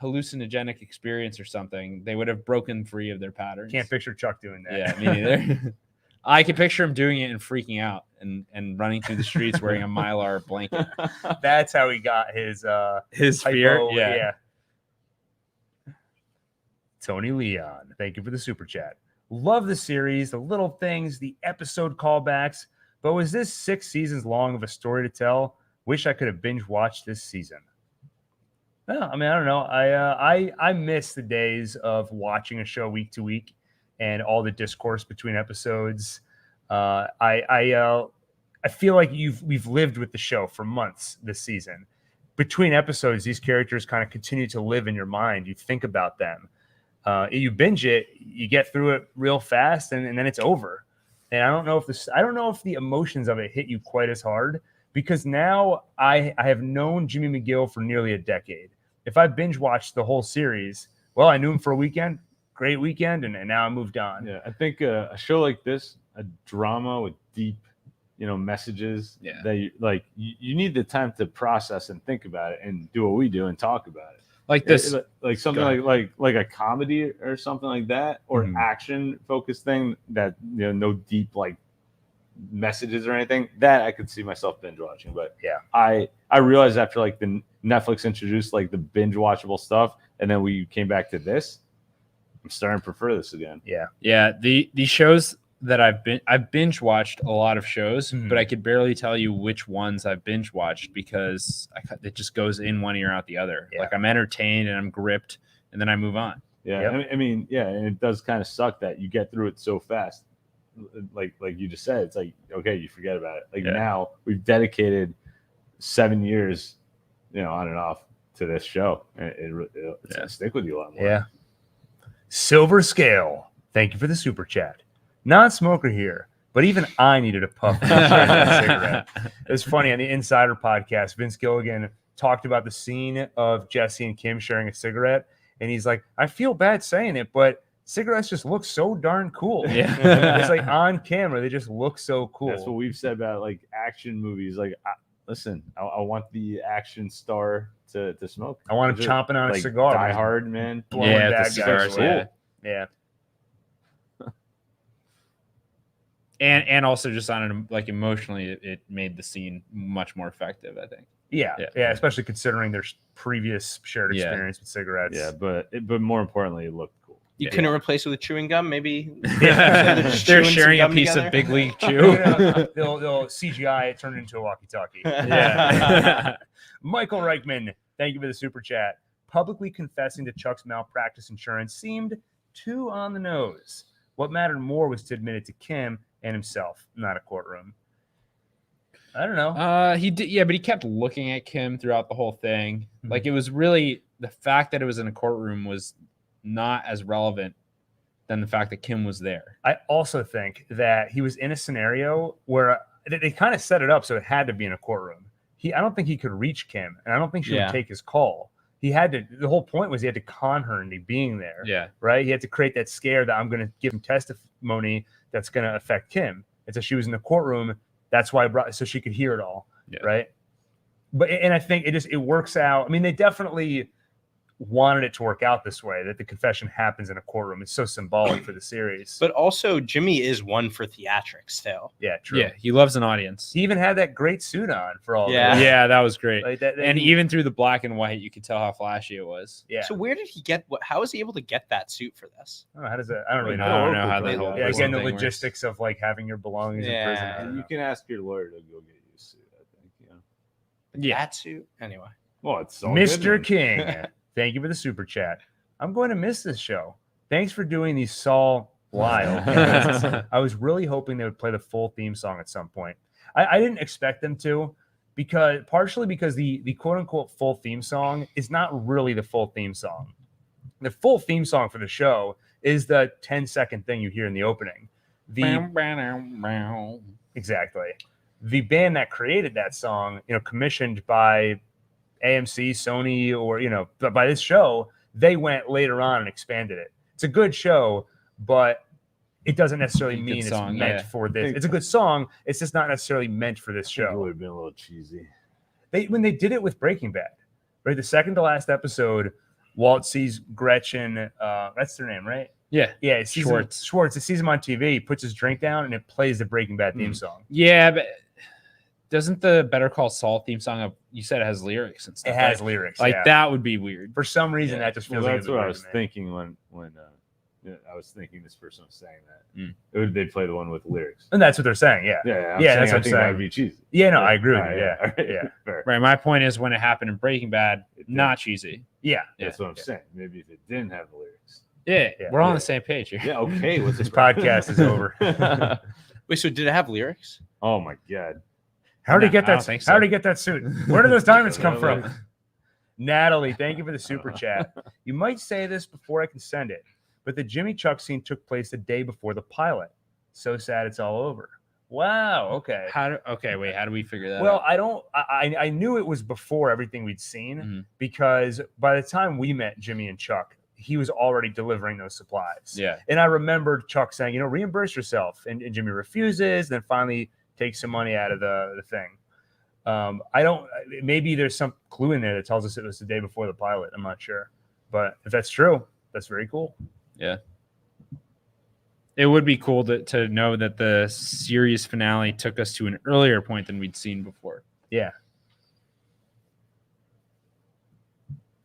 hallucinogenic experience or something, they would have broken free of their patterns. Can't picture Chuck doing that. Yeah, me neither. I could picture him doing it and freaking out and running through the streets wearing a Mylar blanket. That's how he got his Fear. hypo, Yeah. Tony Leon, thank you for the super chat. Love the series, the little things, the episode callbacks. But was this 6 seasons long of a story to tell? Wish I could have binge watched this season. Well, I mean, I don't know. I miss the days of watching a show week to week and all the discourse between episodes. I feel like we've lived with the show for months this season. Between episodes, these characters kind of continue to live in your mind. You think about them. You binge it, you get through it real fast, and then it's over. And I don't know if the emotions of it hit you quite as hard, because now I have known Jimmy McGill for nearly a decade. If I binge watched the whole series, well, I knew him for a weekend, great weekend, and now I moved on. Yeah, I think a show like this, a drama with deep, messages that you need the time to process and think about it and do what we do and talk about it. Like this, like something like a comedy or something like that, or an action focused thing that no deep like messages or anything, that I could see myself binge watching. But yeah, I realized after like the Netflix introduced like the binge watchable stuff, and then we came back to this, I'm starting to prefer this again. Yeah. The shows that I've binge watched a lot of shows, but I could barely tell you which ones I've binge watched because it just goes in one ear out the other. Yeah. Like I'm entertained and I'm gripped, and then I move on. Yeah, Yep. I mean, yeah, and it does kind of suck that you get through it so fast. Like you just said, it's like, okay, you forget about it. Like now we've dedicated 7 years, on and off to this show, and it's gonna stick with you a lot more. Yeah. Silver Scale, thank you for the super chat. Non-smoker here, but even I needed a puff of that cigarette. It was funny on the Insider podcast. Vince Gilligan talked about the scene of Jesse and Kim sharing a cigarette, and he's like, "I feel bad saying it, but cigarettes just look so darn cool." Yeah. It's like on camera, they just look so cool. That's what we've said about like action movies. Like, listen, I want the action star to smoke. I want him Is it, chomping on a like, cigar. Die Hard, man. Blowing Yeah, bad the guys cigars, away. yeah. Yeah. And also just on like emotionally, it made the scene much more effective, I think. Yeah, especially considering their previous shared experience with cigarettes. Yeah, but more importantly, it looked cool. You couldn't replace it with chewing gum, maybe? They're sharing a piece of Big League Chew. They'll CGI it, turn it into a walkie-talkie. Yeah. Michael Reichman, thank you for the super chat. Publicly confessing to Chuck's malpractice insurance seemed too on the nose. What mattered more was to admit it to Kim and himself, not a courtroom. I don't know. He did, but he kept looking at Kim throughout the whole thing. Like it was really the fact that it was in a courtroom was not as relevant than the fact that Kim was there. I also think that he was in a scenario where they kind of set it up so it had to be in a courtroom. I don't think he could reach Kim, and I don't think she would take his call. He had to. The whole point was he had to con her into being there. Yeah, right. He had to create that scare that I'm going to give him testimony that's going to affect Kim. And so she was in the courtroom. That's why I brought so she could hear it all. Yeah. Right. But I think it works out. I mean, they definitely wanted it to work out this way, that the confession happens in a courtroom. It's so symbolic for the series. But also, Jimmy is one for theatrics too. Yeah, true. Yeah, he loves an audience. He even had that great suit on for all. Yeah. of it. Yeah, that was great. Like that, And even through the black and white, you could tell how flashy it was. yeah. So where did he get? How was he able to get that suit for this? I don't know, how does that? I don't really know. I don't know how that whole Yeah, again, the thing works. logistics of like having your belongings in prison. I don't You know. can ask your lawyer to go get you a suit, I think. Yeah. That suit. Anyway. Well, it's all Mr. good, King, thank you for the super chat. I'm going to miss this show. Thanks for doing these Saul Lyle. I was really hoping they would play the full theme song at some point. I didn't expect them to, partially because the quote unquote full theme song is not really the full theme song. The full theme song for the show is the 10-second thing you hear in the opening. Exactly. The band that created that song, commissioned by AMC, Sony, or by this show, they went later on and expanded it. It's a good show, but it doesn't necessarily mean it's meant for this. It's a good song. It's just not necessarily meant for this show. It would have been a little cheesy. When they did it with Breaking Bad, right? The second to last episode, Walt sees Gretchen. That's their name, right? Yeah. Yeah. Schwartz. He sees him on TV. He puts his drink down and it plays the Breaking Bad theme song. Yeah, but doesn't the Better Call Saul theme song you said it has lyrics and stuff? It has lyrics. That would be weird. For some reason, that just feels like that's what I was thinking when I was thinking this person was saying that. They'd play the one with lyrics. And that's what they're saying, yeah. Yeah, that's what I'm saying. That would be cheesy. Yeah, no, I agree with you. Yeah. Fair. Right, my point is when it happened in Breaking Bad, not cheesy. Yeah. That's what I'm saying. Maybe if it didn't have the lyrics. Yeah, we're on the same page here. Yeah, okay. This podcast is over. Wait, so did it have lyrics? Oh my God. How did he get that? Think so. How did he get that suit? Where did those diamonds come from? Natalie, thank you for the super chat. You might say this before I can send it, but the Jimmy Chuck scene took place the day before the pilot. So sad it's all over. Wow. Okay. How do we figure that Well, out? I knew it was before everything we'd seen because by the time we met Jimmy and Chuck, he was already delivering those supplies. Yeah. And I remember Chuck saying, reimburse yourself. And Jimmy refuses, then finally takes some money out of the thing. Maybe there's some clue in there that tells us it was the day before the pilot. I'm not sure. But if that's true, that's very cool. Yeah. It would be cool to know that the series finale took us to an earlier point than we'd seen before. Yeah.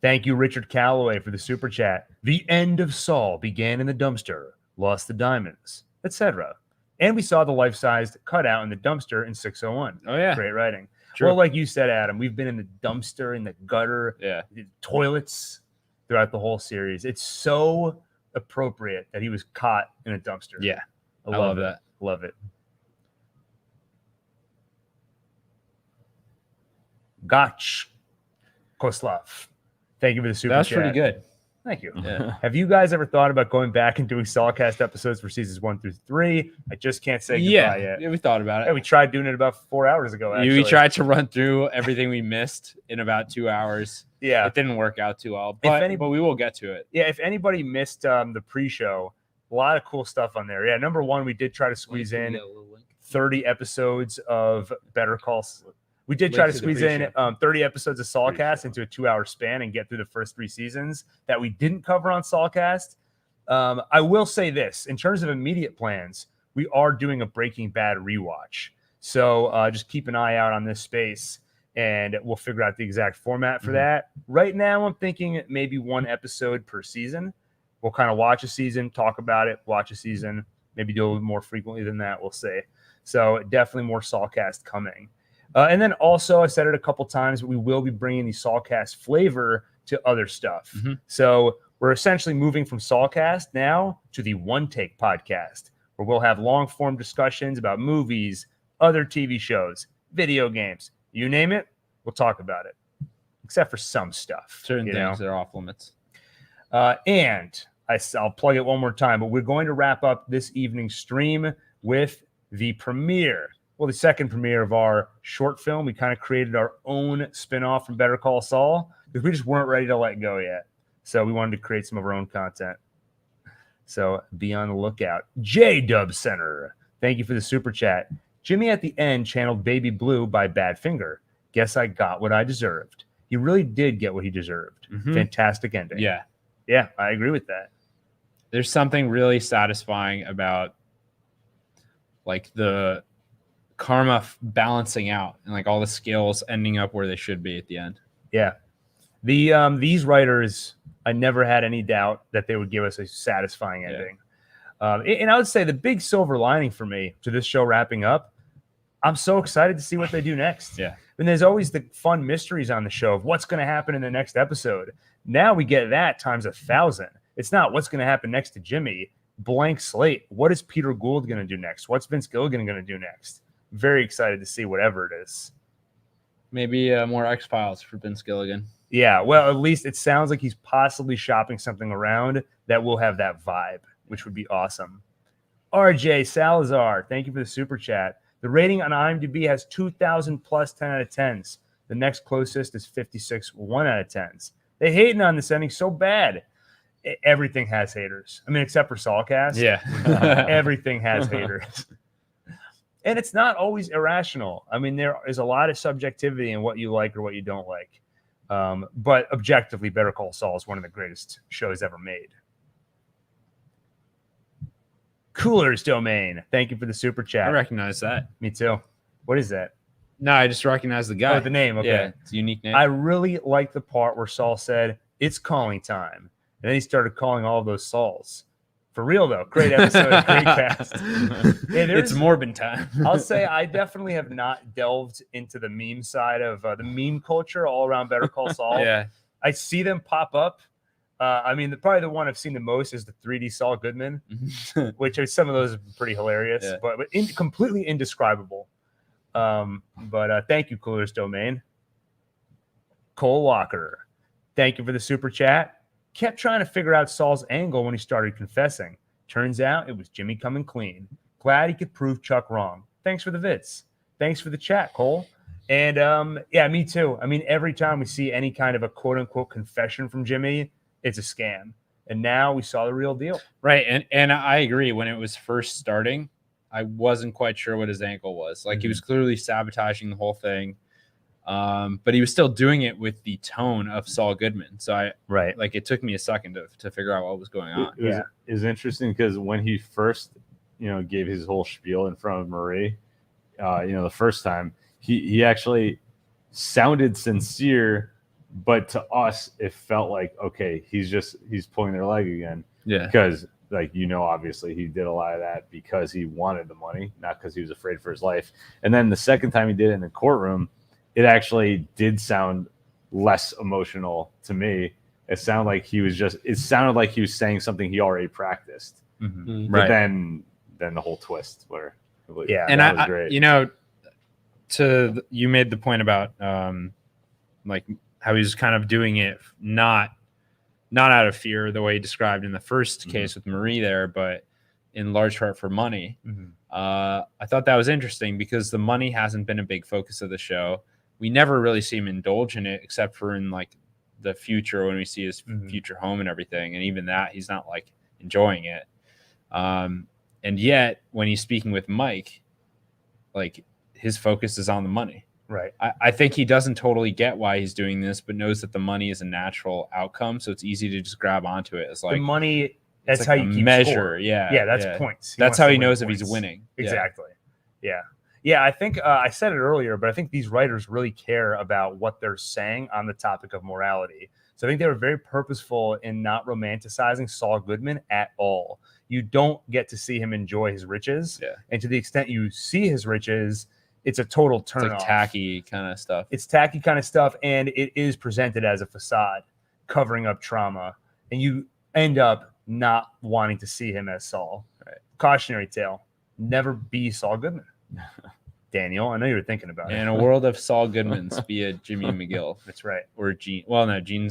Thank you, Richard Calloway, for the super chat. The end of Saul began in the dumpster, lost the diamonds, etc. And we saw the life-sized cutout in the dumpster in 601. Oh, yeah. Great writing. True. Well, like you said, Adam, we've been in the dumpster, in the gutter, the toilets throughout the whole series. It's so appropriate that he was caught in a dumpster. Yeah. I love that. Love it. Gotch Koslav. Thank you for the super chat. That's pretty good. Thank you. Yeah. Have you guys ever thought about going back and doing Sawcast episodes for seasons 1 through 3? I just can't say goodbye yet. Yeah, we thought about it. Yeah, we tried doing it about 4 hours ago. Actually. We tried to run through everything we missed in about 2 hours. Yeah. It didn't work out too well, but we will get to it. Yeah, if anybody missed the pre-show, a lot of cool stuff on there. Yeah, number one, we did try to squeeze in 30 episodes of Better Call Saul. We did try to squeeze in 30 episodes of Sawcast into a 2-hour span and get through the first 3 seasons that we didn't cover on Sawcast. I will say this, in terms of immediate plans, we are doing a Breaking Bad rewatch. So just keep an eye out on this space and we'll figure out the exact format for that. Right now, I'm thinking maybe 1 episode per season. We'll kind of watch a season, talk about it, watch a season, maybe do a little more frequently than that, we'll see. So definitely more Sawcast coming. And then also, I said it a couple times, but we will be bringing the Sawcast flavor to other stuff. So we're essentially moving from Sawcast now to the One Take podcast, where we'll have long-form discussions about movies, other TV shows, video games, you name it, we'll talk about it, except for some stuff. Certain things that are off limits. And I'll plug it one more time, but we're going to wrap up this evening's stream with the premiere. Well, the second premiere of our short film. We kind of created our own spinoff from Better Call Saul because we just weren't ready to let go yet. So we wanted to create some of our own content. So be on the lookout. J-Dub Center, thank you for the super chat. Jimmy at the end channeled Baby Blue by Badfinger. Guess I got what I deserved. He really did get what he deserved. Fantastic ending. Yeah. Yeah, I agree with that. There's something really satisfying about like the karma balancing out and like all the scales ending up where they should be at the end. Yeah. These writers, I never had any doubt that they would give us a satisfying ending. And I would say the big silver lining for me to this show wrapping up, I'm so excited to see what they do next. Yeah. And there's always the fun mysteries on the show of what's going to happen in the next episode. Now we get that times 1,000. It's not what's going to happen next to Jimmy. Blank slate. What is Peter Gould going to do next? What's Vince Gilligan going to do next? Very excited to see whatever it is. Maybe more X-Files for Vince Gilligan. Yeah, well, at least it sounds like he's possibly shopping something around that will have that vibe, which would be awesome. RJ Salazar, thank you for the super chat. The rating on IMDb has 2,000 plus 10 out of 10s. The next closest is 56 1 out of 10s. They hating on this ending so bad. Everything has haters. I mean, except for Saulcast. Yeah. Everything has haters. And it's not always irrational. I mean, there is a lot of subjectivity in what you like or what you don't like. But objectively, Better Call Saul is one of the greatest shows ever made. Cooler's Domain. Thank you for the super chat. I recognize that. Me too. What is that? No, I just recognize the guy. Oh, the name. Okay. Yeah, it's a unique name. I really like the part where Saul said, "It's calling time." And then he started calling all of those Sauls. For real, though. Great episode. Great cast. Yeah, it's Morbin time. I'll say I definitely have not delved into the meme side of the meme culture all around Better Call Saul. Yeah. I see them pop up. I mean, probably the one I've seen the most is the 3D Saul Goodman, which are some of those are pretty hilarious, Yeah. but completely indescribable. But thank you, Cooler's Domain. Cole Walker, thank you for the super chat. Kept trying to figure out Saul's angle when he started confessing. Turns out it was Jimmy coming clean. Glad he could prove Chuck wrong. Thanks for the vids. Thanks for the chat, Cole. And yeah, me too. I mean, every time we see any kind of a quote unquote confession from Jimmy, it's a scam. And now we saw the real deal. Right. And I agree. When it was first starting, I wasn't quite sure what his angle was. Like, he was clearly sabotaging the whole thing. But he was still doing it with the tone of Saul Goodman. So it took me a second to figure out what was going on. It was interesting because when he first, gave his whole spiel in front of Marie, the first time, he actually sounded sincere, but to us, it felt like, okay, he's pulling their leg again. Yeah. Because obviously he did a lot of that because he wanted the money, not because he was afraid for his life. And then the second time he did it in the courtroom, it actually did sound less emotional to me. It sounded like he was saying something he already practiced. Mm-hmm. But then the whole twist where was great. You made the point about like how he's kind of doing it not out of fear the way he described in the first case with Marie there, but in large part for money. I thought that was interesting because the money hasn't been a big focus of the show. We never really see him indulge in it except for in like the future when we see his future home and everything. And even that, he's not like enjoying it. And yet when he's speaking with Mike, like his focus is on the money. Right. I think he doesn't totally get why he's doing this, but knows that the money is a natural outcome. So it's easy to just grab onto it. It's like the money. That's like how you keep measure. score. Yeah. That's points. That's how he knows if he's winning. Exactly. Yeah. Yeah, I think I said it earlier, but I think these writers really care about what they're saying on the topic of morality. So I think they were very purposeful in not romanticizing Saul Goodman at all. You don't get to see him enjoy his riches. Yeah. And to the extent you see his riches, it's a total turn off. It's like tacky kind of stuff. It's tacky kind of stuff, and it is presented as a facade, covering up trauma. And you end up not wanting to see him as Saul. Right. Cautionary tale. Never be Saul Goodman. Daniel, I know you were thinking about it. In a world of Saul Goodmans, be a Jimmy McGill. That's right. Or Gene. Well, no, Gene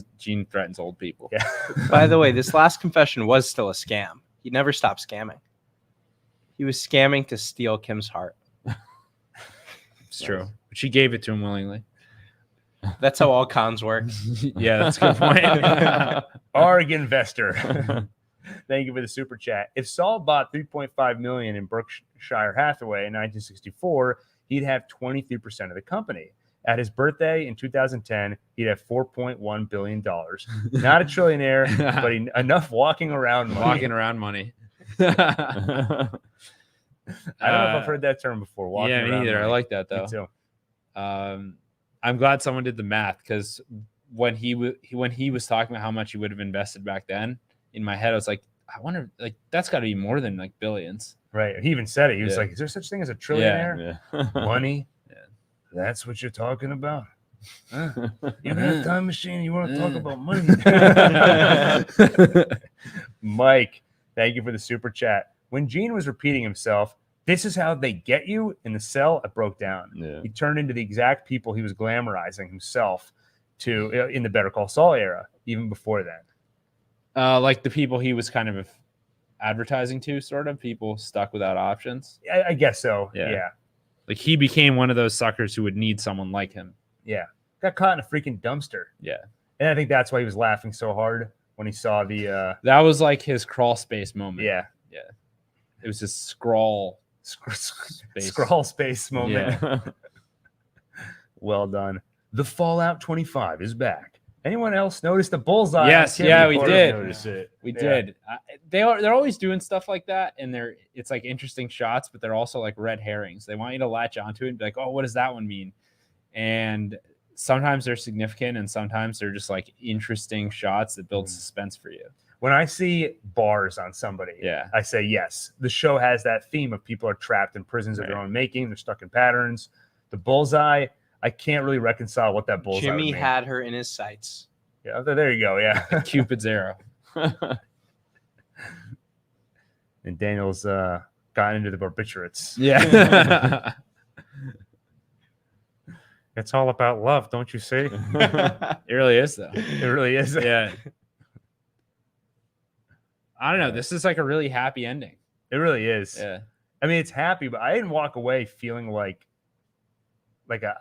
threatens old people. Yeah. By the way, this last confession was still a scam. He never stopped scamming. He was scamming to steal Kim's heart. It's true. But she gave it to him willingly. That's how all cons work. Yeah, that's a good point. Oregon Investor. Thank you for the super chat. If Saul bought $3.5 million in Berkshire Hathaway in 1964, he'd have 23% of the company. At his birthday in 2010, he'd have $4.1 billion. Not a trillionaire, but enough walking around money. Walking around money. I don't know if I've heard that term before. Walking Yeah, me around neither. money. I like that, though. Me too. I'm glad someone did the math because when he was talking about how much he would have invested back then, in my head, I was like, I wonder, like, that's got to be more than like billions. Right. He even said it. He was like, is there such thing as a trillionaire? Yeah. Money? Yeah. That's what you're talking about? Huh? You got a time machine. You want to talk about money? Mike, thank you for the super chat. When Gene was repeating himself, this is how they get you in the cell. It broke down. Yeah. He turned into the exact people he was glamorizing himself to in the Better Call Saul era, even before then. Like the people he was kind of advertising to, sort of people stuck without options. I guess so. Yeah. Yeah. Like he became one of those suckers who would need someone like him. Yeah. Got caught in a freaking dumpster. Yeah. And I think that's why he was laughing so hard when he saw the That was like his crawl space moment. yeah. It was his scrawl Scrawl space moment. Yeah. Well done. The Fallout 25 is back. Anyone else notice the bullseye? Yes, on yeah, Kim we before? did. Notice it. We Yeah. did. They're always doing stuff like that, and it's like interesting shots, but they're also like red herrings. They want you to latch onto it and be like, "Oh, what does that one mean?" And sometimes they're significant, and sometimes they're just like interesting shots that build suspense for you. When I see bars on somebody, Yeah. I say yes. The show has that theme of people are trapped in prisons of their Right. own making. They're stuck in patterns. The bullseye, I can't really reconcile what that bullseye Jimmy would mean. had her in his sights. Yeah, there you go. Yeah. Cupid's arrow. And Daniel's gotten into the barbiturates. Yeah. It's all about love, don't you see? It really is, though. It really is. Yeah. I don't know. This is like a really happy ending. It really is. Yeah. I mean, it's happy, but I didn't walk away feeling like a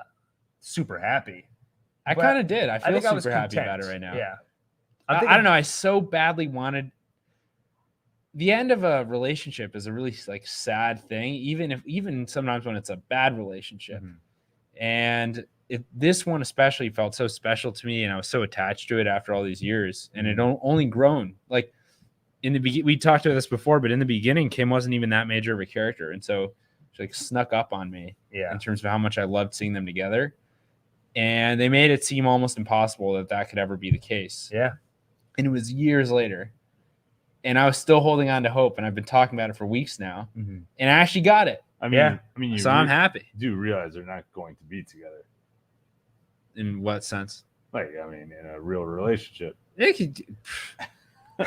super happy. I But kind of did. I feel think I was super happy content. about it right now. Yeah. I don't know. I so badly wanted the end of a relationship is a really like sad thing, even sometimes when it's a bad relationship. Mhm. And this one especially felt so special to me, and I was so attached to it after all these years, and it only grown. Like we talked about this before, but in the beginning, Kim wasn't even that major of a character, and so she like snuck up on me Yeah. in terms of how much I loved seeing them together. And they made it seem almost impossible that could ever be the case. Yeah. And it was years later, and I was still holding on to hope, and I've been talking about it for weeks now, Mhm. and I actually got it. I mean, Yeah. you So I'm happy. do realize they're not going to be together. In what sense? Like, I mean, in a real relationship.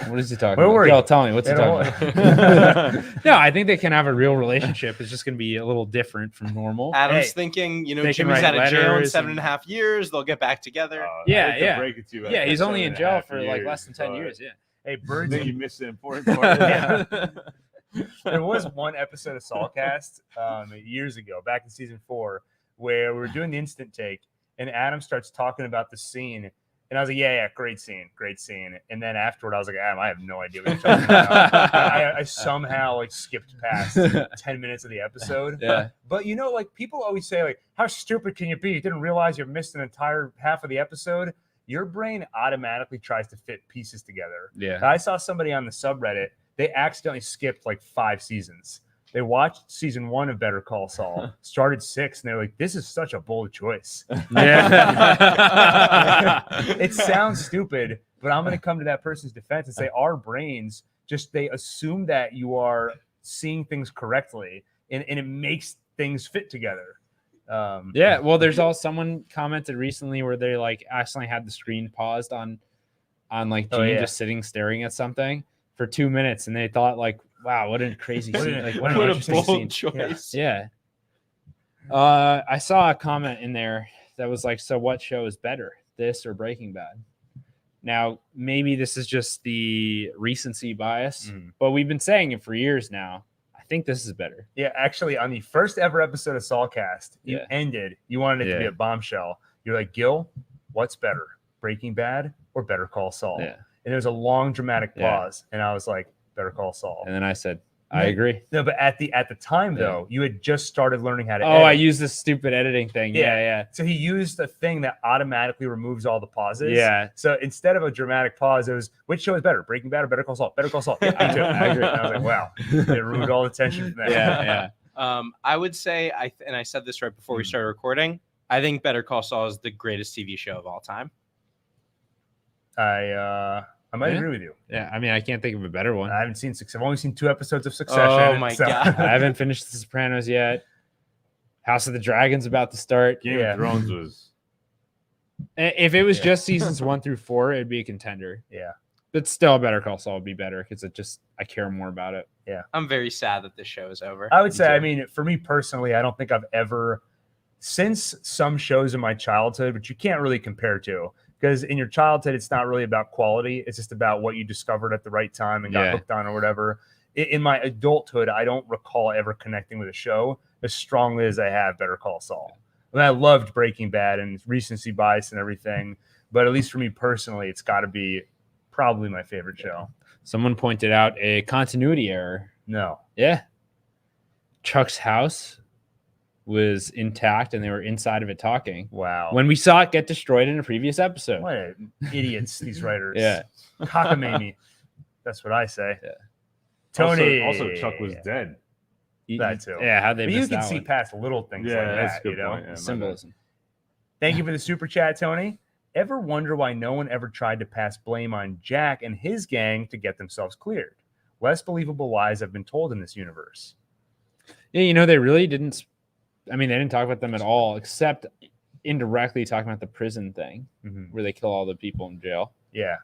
What is he talking Where about? were you? Yo, tell me, what's he They talking don't- about? No, I think they can have a real relationship. It's just going to be a little different from normal. Adam's Hey, thinking, they can Jimmy's write out of jail in letters 7.5 years. They'll get back together. Yeah, I hate to yeah. break it to you, Yeah, he's only in jail for like years, less than 10 but years. Yeah. Hey, I Birds. think you missed the important part. Yeah. There was one episode of Saulcast years ago, back in season 4, where we were doing the instant take, and Adam starts talking about the scene, and I was like, "Yeah, great scene." And then afterward, I was like, "Adam, I have no idea what you're talking about." I somehow like skipped past 10 minutes of the episode. Yeah. But like people always say, like, "How stupid can you be? You didn't realize you missed an entire half of the episode." Your brain automatically tries to fit pieces together. Yeah. I saw somebody on the subreddit. They accidentally skipped like 5 seasons. They watched season 1 of Better Call Saul, started 6, and they're like, "This is such a bold choice." Yeah. It sounds stupid, but I'm going to come to that person's defense and say our brains they assume that you are seeing things correctly, and it makes things fit together. Yeah. Well, there's all someone commented recently where they like accidentally had the screen paused on like Oh, Gene yeah. just sitting staring at something for 2 minutes, and they thought like, "Wow, what a crazy scene! Like, what an What a interesting scene." bold choice. Yeah. I saw a comment in there that was like, "So what show is better, this or Breaking Bad?" Now, maybe this is just the recency bias, but we've been saying it for years now. I think this is better. Yeah, actually, on the first ever episode of Saulcast, you wanted it to be Yeah. a bombshell. You're like, "Gil, what's better, Breaking Bad or Better Call Saul?" Yeah. And there was a long dramatic Yeah. pause, and I was like, "Better Call Saul." And then I said, I agree. No, but at the time though, you had just started learning how to. Oh, edit. I used this stupid editing thing. Yeah. Yeah. So he used a thing that automatically removes all the pauses. Yeah. So instead of a dramatic pause, it was, "Which show is better, Breaking Bad or Better Call Saul?" Better Call Saul. Yeah, me too. I agree. And I was like, wow, it removed all the tension from that. Yeah. I would say, and I said this right before we started recording, I think Better Call Saul is the greatest TV show of all time. I might Yeah. agree with you. Yeah. I mean, I can't think of a better one. I haven't seen I've only seen 2 episodes of Succession. Oh my God. I haven't finished The Sopranos yet. House of the Dragon's about to start. Game Yeah. of Thrones was. If it was Yeah. just seasons 1 through 4, it'd be a contender. Yeah. But still, Better Call Saul would be better because I care more about it. Yeah. I'm very sad that this show is over. I would say, too. I mean, for me personally, I don't think I've ever, since some shows in my childhood, which you can't really compare to, because in your childhood, it's not really about quality. It's just about what you discovered at the right time and got Yeah. hooked on or whatever. In my adulthood, I don't recall ever connecting with a show as strongly as I have Better Call Saul. I mean, I loved Breaking Bad and recency bias and everything, but at least for me personally, it's got to be probably my favorite show. Someone pointed out a continuity error. No. Yeah. Chuck's house was intact and they were inside of it talking. Wow. When we saw it get destroyed in a previous episode. What idiots these writers. Yeah. Cockamamie. That's what I say. Yeah. Tony. Also, Chuck was dead. That too. Yeah, how'd they But miss you can that see one? past little things Yeah, like that's a that. good You know? point. Yeah, my bad. Symbolism. Thank you for the super chat, Tony. Ever wonder why no one ever tried to pass blame on Jack and his gang to get themselves cleared? Less believable lies have been told in this universe. Yeah, you know, they really didn't. I mean, they didn't talk about them at all, except indirectly talking about the prison thing where they kill all the people in jail. Yeah.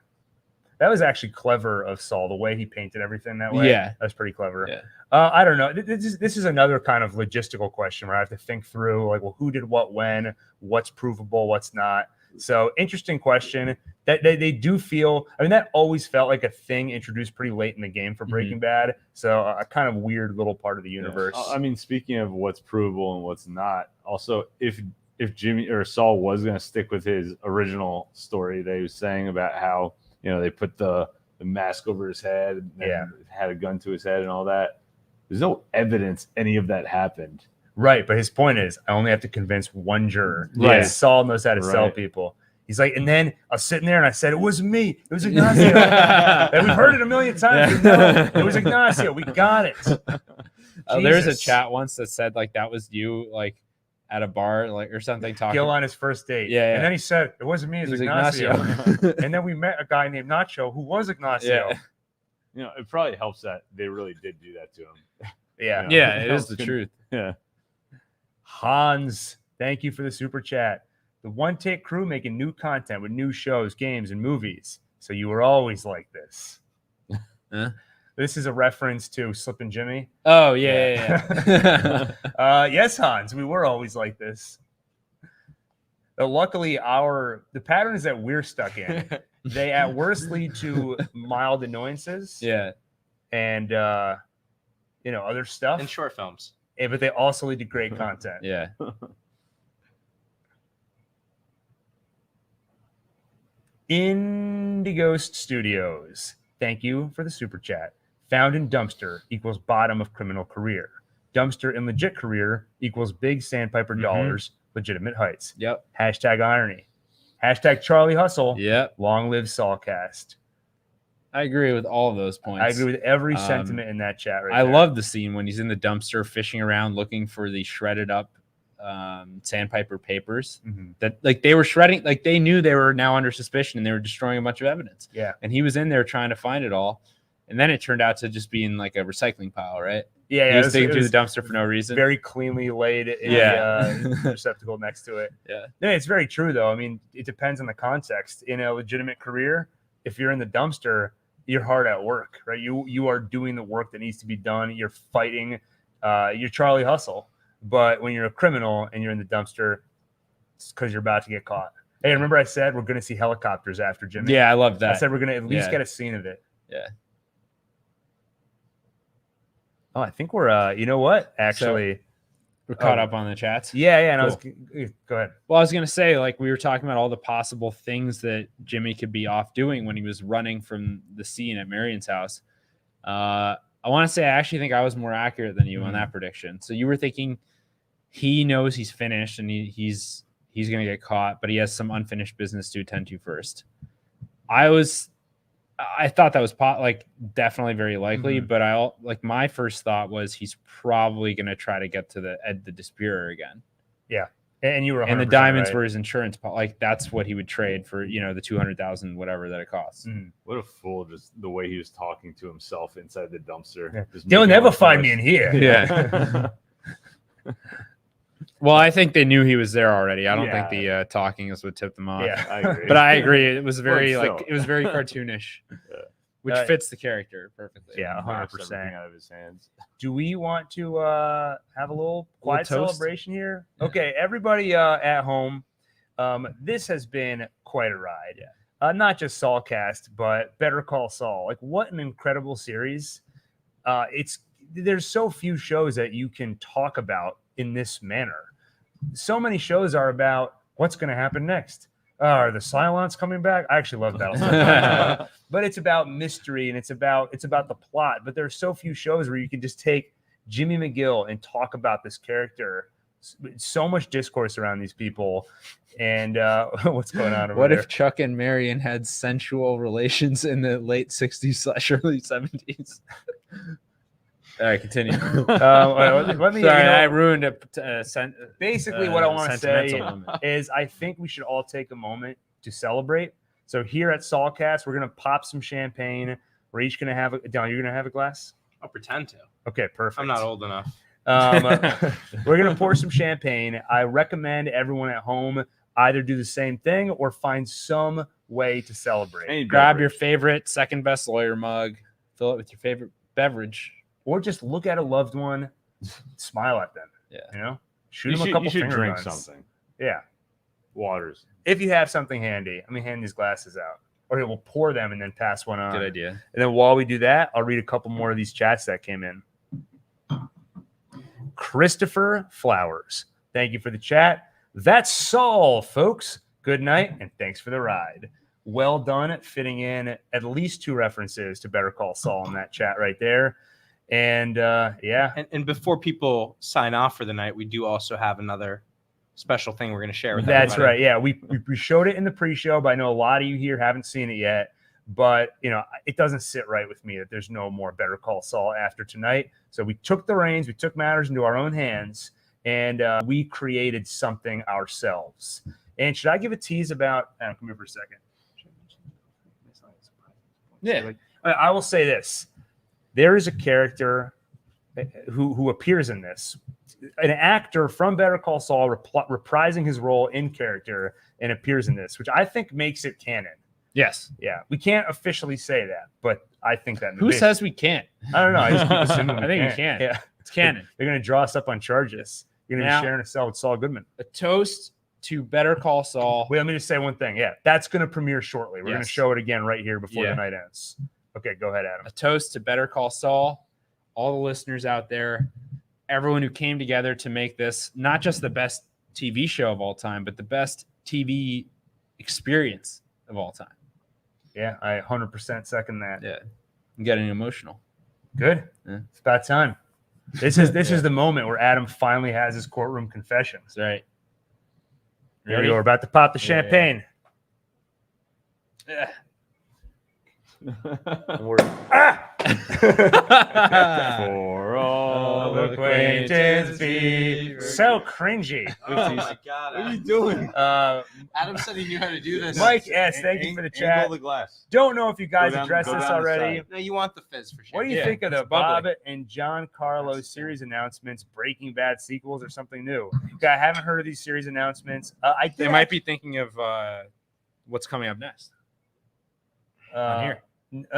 That was actually clever of Saul, the way he painted everything that way. Yeah. That was pretty clever. Yeah. I don't know. This is another kind of logistical question where I have to think through, like, well, who did what when, what's provable, what's not. So interesting question. That they do feel, I mean, that always felt like a thing introduced pretty late in the game for Breaking Bad. So a kind of weird little part of the universe. Yeah. I mean, speaking of what's provable and what's not, also if Jimmy or Saul was going to stick with his original story that he was saying about how, you know, they put the mask over his head and had a gun to his head and all that. There's no evidence any of that happened. Right, but his point is, I only have to convince one juror. Right. Saul knows how to sell Right. people. He's like, and then I was sitting there and I said, it wasn't me. It was Ignacio. And we've heard it a million times. Yeah. No, it was Ignacio. We got it. There was a Jesus. chat once that said like that was you like at a bar like or something talking. Gil on his first date. Yeah, yeah. And then he said, it wasn't me. It was It was Ignacio. Ignacio. And then we met a guy named Nacho who was Ignacio. Yeah. You know, it probably helps that they really did do that to him. Yeah. Yeah, it is the truth. Yeah. Hans, thank you for the super chat. The One Take crew making new content with new shows, games, and movies. So you were always like this. Huh? This is a reference to Slippin' Jimmy. Oh yeah. Yes, Hans, we were always like this. Luckily, the patterns that we're stuck in, they at worst lead to mild annoyances. Yeah. And other stuff. In short films. But they also lead to great content. Yeah. Indighost Studios. Thank you for the super chat. Found in dumpster equals bottom of criminal career. Dumpster in legit career equals big sandpiper dollars, legitimate heights. Yep. Hashtag irony. Hashtag Charlie Hustle. Yep. Long live Saulcast. I agree with all of those points. I agree with every sentiment in that chat right I there. love the scene when he's in the dumpster fishing around looking for the shredded up sandpiper papers that like they were shredding, like they knew they were now under suspicion and they were destroying a bunch of evidence. Yeah. And he was in there trying to find it all. And then it turned out to just being like a recycling pile, right? Yeah, He was digging it through was the dumpster for no reason. very cleanly laid in the receptacle next to it. Yeah. No, it's very true, though. I mean, it depends on the context. In a legitimate career, if you're in the dumpster, you're hard at work, right? You are doing the work that needs to be done. You're fighting. You're Charlie Hustle. But when you're a criminal and you're in the dumpster, it's because you're about to get caught. Hey, remember I said we're going to see helicopters after Jimmy? Yeah, I love that. I said we're going to at least get a scene of it. Yeah. Oh, I think we're, you know what? Actually, We're caught up on the chats. yeah. And Cool. Go ahead. Well, I was gonna say, like we were talking about all the possible things that Jimmy could be off doing when he was running from the scene at Marion's house. I want to say I actually think I was more accurate than you on that prediction. So you were thinking he knows he's finished and he's gonna get caught, but he has some unfinished business to attend to first. I thought that was definitely very likely, but my first thought was he's probably going to try to get to Ed the Disputer again. Yeah. And you were 100% And the diamonds right. were his insurance. Like that's what he would trade for, the 200,000, whatever that it costs. What a fool! Just the way he was talking to himself inside the dumpster. Yeah. Just They'll making never all find noise. me in here. Yeah. Well, I think they knew he was there already. I don't think Yeah. the talking is what tipped them off. Yeah. I agree. But I agree. It was very Well, it was very cartoonish. which fits the character perfectly. Yeah, Knocks 100%. everything out of his hands. Do we want to have a little quiet toast? celebration here? Okay, everybody at home, this has been quite a ride. Yeah. Not just Saulcast, but Better Call Saul. Like, what an incredible series. There's so few shows that you can talk about in this manner. So many shows are about what's going to happen next. Are the Cylons coming back? I actually love Battlestar. But it's about mystery and it's about the plot. But there's so few shows where you can just take Jimmy McGill and talk about this character. So much discourse around these people. And what's going on over What there? if Chuck and Marion had sensual relations in the late 60s / early 70s? All right, continue. Let me. Sorry, I ruined it. Basically, what I want to say sentimental moment. is I think we should all take a moment to celebrate. So here at Saulcast, we're going to pop some champagne. We're each going to have Don, you're going to have a glass? I'll pretend to. Okay, perfect. I'm not old enough. We're going to pour some champagne. I recommend everyone at home either do the same thing or find some way to celebrate. Grab your favorite second best lawyer mug, fill it with your favorite beverage. Or just look at a loved one, smile at them. Yeah. You know? Shoot them a couple finger drink guns. something. Yeah. Waters. If you have something handy, let me hand these glasses out. Or we'll pour them and then pass one on. Good idea. And then while we do that, I'll read a couple more of these chats that came in. Christopher Flowers. Thank you for the chat. That's Saul, folks. Good night, and thanks for the ride. Well done at fitting in at least 2 references to Better Call Saul in that chat right there. And yeah. And before people sign off for the night, we do also have another special thing we're going to share with That's everybody. right. Yeah, we showed it in the pre-show, but I know a lot of you here haven't seen it yet. But you know, it doesn't sit right with me that there's no more Better Call Saul after tonight. So we took the reins, we took matters into our own hands, and we created something ourselves. And should I give a tease about? Come here for a second. Yeah. I will say this. There is a character who appears in this, an actor from Better Call Saul reprising his role in character and appears in this, which I think makes it canon. Yes. Yeah, we can't officially say that, but I think that. Who says we can't? I don't know. I just keep assuming I think we can. Yeah, It's canon. They're going to draw us up on charges. You're going to be sharing a cell with Saul Goodman. A toast to Better Call Saul. Wait, let me just say one thing. Yeah, that's going to premiere shortly. We're going to show it again right here before the night ends. Okay, go ahead, Adam. A toast to Better Call Saul, all the listeners out there, everyone who came together to make this not just the best TV show of all time, but the best TV experience of all time. Yeah, I 100% second that. Yeah, I'm getting emotional. Good. Yeah. It's about time. This is the moment where Adam finally has his courtroom confessions. That's right. Here we go. We're about to pop the champagne. Yeah. For all the acquaintance be so cringy. Oh my God. What are you doing? Adam said he knew how to do this. Mike S., thank you for the chat. Angle the glass. Don't know if you guys Go down- addressed go this down the already. side. No, you want the fizz for sure. What do you Yeah, think of the it's bubbly. Bob and John Carlos series announcements, Breaking Bad sequels, or something new? Okay, I haven't heard of these series announcements. They might be thinking of what's coming up next. On here.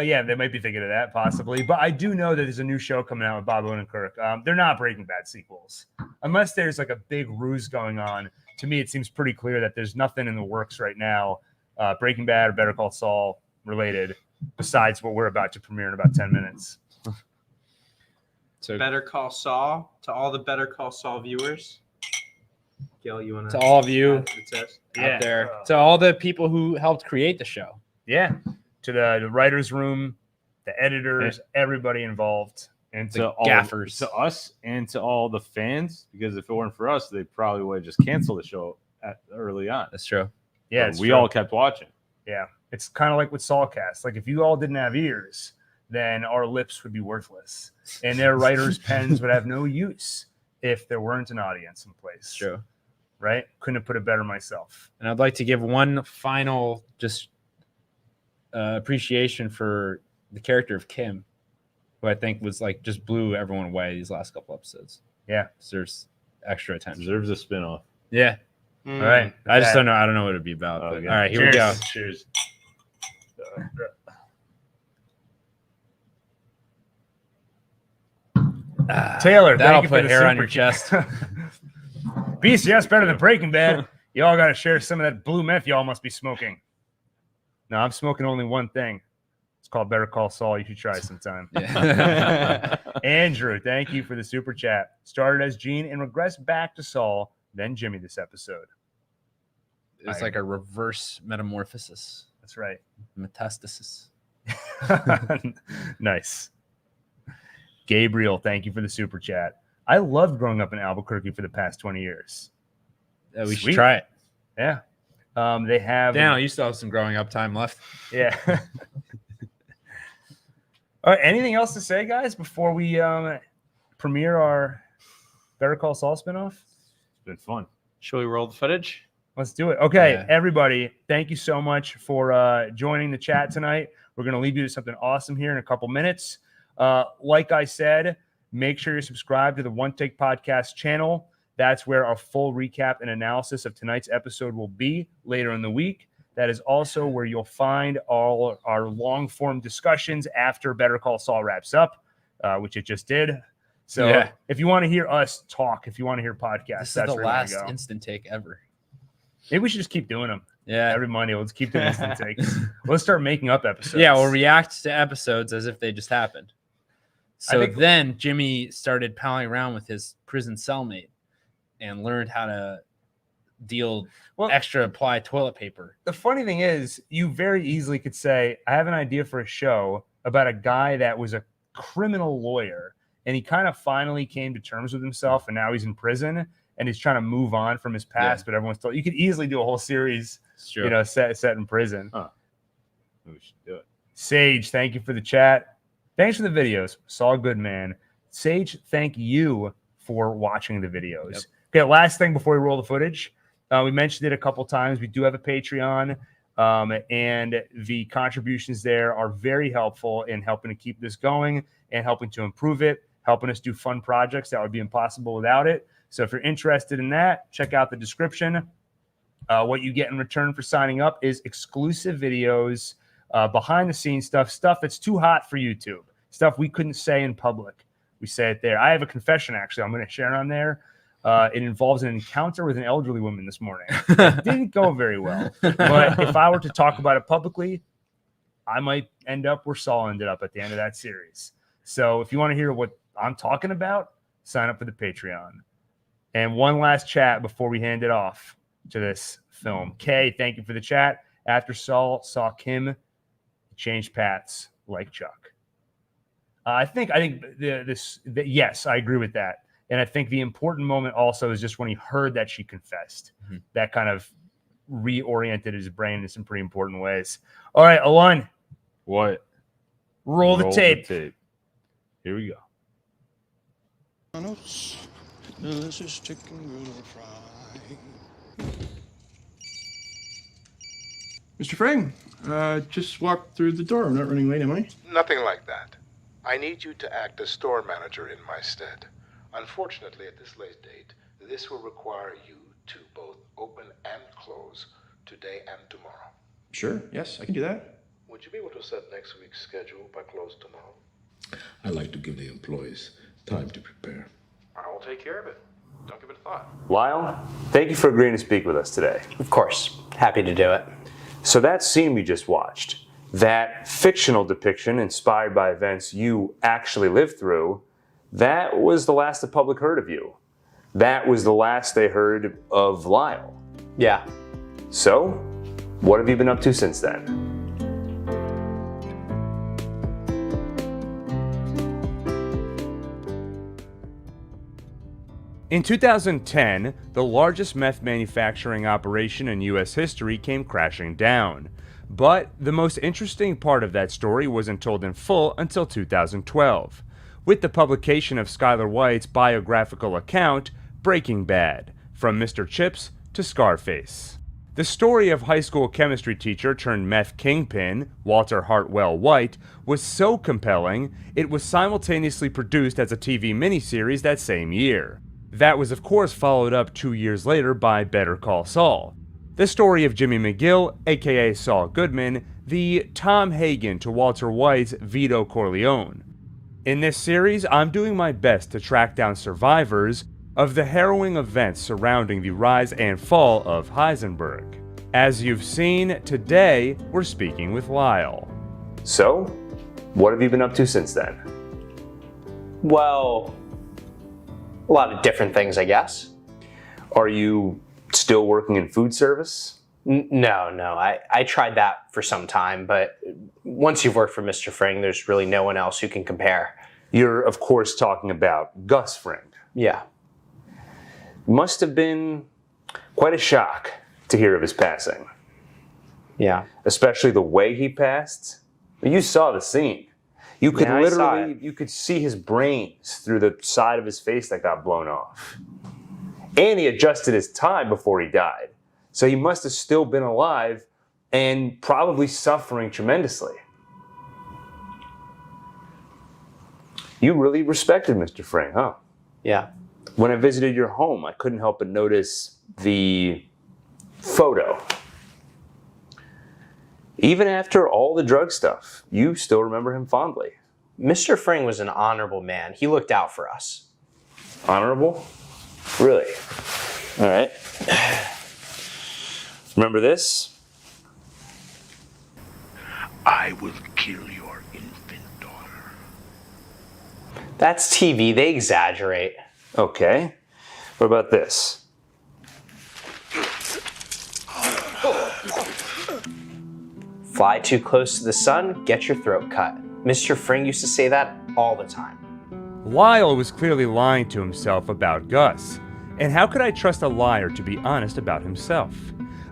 Yeah, they might be thinking of that possibly. But I do know that there's a new show coming out with Bob Odenkirk. They're not Breaking Bad sequels. Unless there's like a big ruse going on. To me, it seems pretty clear that there's nothing in the works right now, Breaking Bad or Better Call Saul related, besides what we're about to premiere in about 10 minutes. So Better Call Saul, to all the Better Call Saul viewers. Gil, you want to all of you Yeah. out there, to all the people who helped create the show. Yeah. To the writer's room, the editors, everybody involved. And The to all, gaffers. to us and to all the fans, because if it weren't for us, they probably would have just canceled the show early on. That's true. Yeah, But it's we true. all kept watching. Yeah, it's kind of like with Saulcast. Like if you all didn't have ears, then our lips would be worthless, and their writers' pens would have no use if there weren't an audience in place. That's true. Right? Couldn't have put it better myself. And I'd like to give one final just appreciation for the character of Kim, who I think was like just blew everyone away these last couple episodes. Yeah, deserves extra attention. Deserves a spinoff. Yeah, All right. I just don't know. I don't know what it'd be about. But, Okay. all right, here we go. Cheers. Taylor, that'll thank you for put the hair on super your chest. BCS better than Breaking Bad. Y'all got to share some of that blue meth y'all must be smoking. No, I'm smoking only one thing. It's called Better Call Saul. You should try sometime. Yeah. Andrew, thank you for the super chat. Started as Gene and regressed back to Saul, then Jimmy this episode. It's like a reverse metamorphosis. That's right. Metastasis. Nice. Gabriel, thank you for the super chat. I loved growing up in Albuquerque for the past 20 years. We Sweet. should try it. Yeah. They have. Daniel, you still have some growing up time left. Yeah. All right. Anything else to say, guys, before we premiere our Better Call Saul spinoff? It's been fun. Shall we roll the footage? Let's do it. Okay, Yeah. Everybody, thank you so much for joining the chat tonight. We're going to leave you to something awesome here in a couple minutes. Like I said, make sure you're subscribed to the One Take Podcast channel. That's where our full recap and analysis of tonight's episode will be later in the week. That is also where you'll find all our long-form discussions after Better Call Saul wraps up, which it just did. So if you want to hear us talk, if you want to hear podcasts, This is that's the where you last go. instant take ever. Maybe we should just keep doing them. Yeah. Every Monday. Let's keep doing instant takes. Let's start making up episodes. Yeah, we'll react to episodes as if they just happened. So think- then Jimmy started palling around with his prison cellmate and learned how to deal extra apply toilet paper. The funny thing is, you very easily could say, I have an idea for a show about a guy that was a criminal lawyer and he kind of finally came to terms with himself and now he's in prison and he's trying to move on from his past, but everyone's still, you could easily do a whole series, set in prison. We should do it. Sage, thank you for the chat. Thanks for the videos. Saul Goodman. Sage, thank you for watching the videos. Yep. Okay, last thing before we roll the footage. We mentioned it a couple times. We do have a Patreon, and the contributions there are very helpful in helping to keep this going and helping to improve it, helping us do fun projects that would be impossible without it. So if you're interested in that, check out the description. What you get in return for signing up is exclusive videos, behind-the-scenes stuff that's too hot for YouTube, stuff we couldn't say in public. We say it there. I have a confession, actually, I'm going to share on there. It involves an encounter with an elderly woman this morning. It didn't go very well. But if I were to talk about it publicly, I might end up where Saul ended up at the end of that series. So if you want to hear what I'm talking about, sign up for the Patreon. And one last chat before we hand it off to this film. Kay, thank you for the chat. After Saul saw Kim change paths like Chuck. I think yes, I agree with that. And I think the important moment also is just when he heard that she confessed. Mm-hmm. That kind of reoriented his brain in some pretty important ways. All right, Alon. What? Roll the tape. Here we go. Delicious chicken griddle fry. Mr. Frame, just walked through the door. I'm not running late, am I? Nothing like that. I need you to act as store manager in my stead. Unfortunately, at this late date, this will require you to both open and close today and tomorrow. Sure, yes, I can do that. Would you be able to set next week's schedule by close tomorrow? I like to give the employees time to prepare. I will take care of it. Don't give it a thought. Lyle, thank you for agreeing to speak with us today. Of course. Happy to do it. So that scene we just watched, that fictional depiction inspired by events you actually lived through, that was the last the public heard of you. That was the last they heard of Lyle. Yeah. So, what have you been up to since then? In 2010, the largest meth manufacturing operation in U.S. history came crashing down. But the most interesting part of that story wasn't told in full until 2012, with the publication of Skylar White's biographical account, Breaking Bad, From Mr. Chips to Scarface. The story of high school chemistry teacher turned meth kingpin, Walter Hartwell White, was so compelling, it was simultaneously produced as a TV miniseries that same year. That was of course followed up 2 years later by Better Call Saul, the story of Jimmy McGill, aka Saul Goodman, the Tom Hagen to Walter White's Vito Corleone. In this series, I'm doing my best to track down survivors of the harrowing events surrounding the rise and fall of Heisenberg. As you've seen, today we're speaking with Lyle. So, what have you been up to since then? Well, a lot of different things, I guess. Are you still working in food service? No. I tried that for some time, but once you've worked for Mr. Fring, there's really no one else who can compare. You're, of course, talking about Gus Fring. Yeah. Must have been quite a shock to hear of his passing. Yeah. Especially the way he passed. You saw the scene. You could you could see his brains through the side of his face that got blown off. And he adjusted his time before he died. So he must have still been alive and probably suffering tremendously. You really respected Mr. Fring, huh? Yeah. When I visited your home, I couldn't help but notice the photo. Even after all the drug stuff, you still remember him fondly. Mr. Fring was an honorable man. He looked out for us. Honorable? Really? All right. Remember this? I will kill your infant daughter. That's TV. They exaggerate. Okay. What about this? Fly too close to the sun, get your throat cut. Mr. Fring used to say that all the time. Lyle was clearly lying to himself about Gus. And how could I trust a liar to be honest about himself?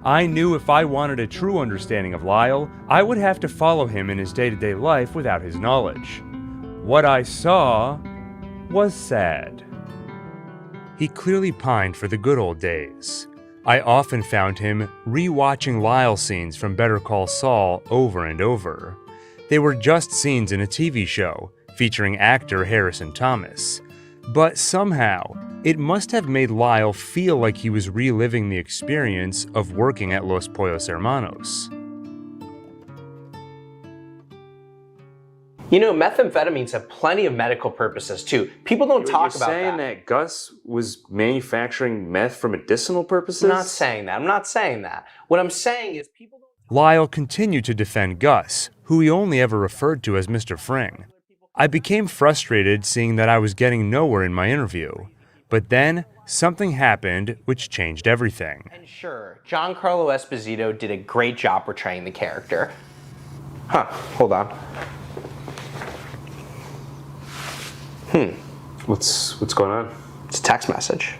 I knew if I wanted a true understanding of Lyle, I would have to follow him in his day-to-day life without his knowledge. What I saw was sad. He clearly pined for the good old days. I often found him re-watching Lyle scenes from Better Call Saul over and over. They were just scenes in a TV show featuring actor Harrison Thomas. But somehow, it must have made Lyle feel like he was reliving the experience of working at Los Pollos Hermanos. You know, methamphetamines have plenty of medical purposes too. People don't talk about that. You're saying that Gus was manufacturing meth for medicinal purposes? I'm not saying that. What I'm saying is people don't... Lyle continued to defend Gus, who he only ever referred to as Mr. Fring. I became frustrated seeing that I was getting nowhere in my interview. But then, something happened which changed everything. And sure, Giancarlo Esposito did a great job portraying the character. Hold on. What's going on? It's a text message.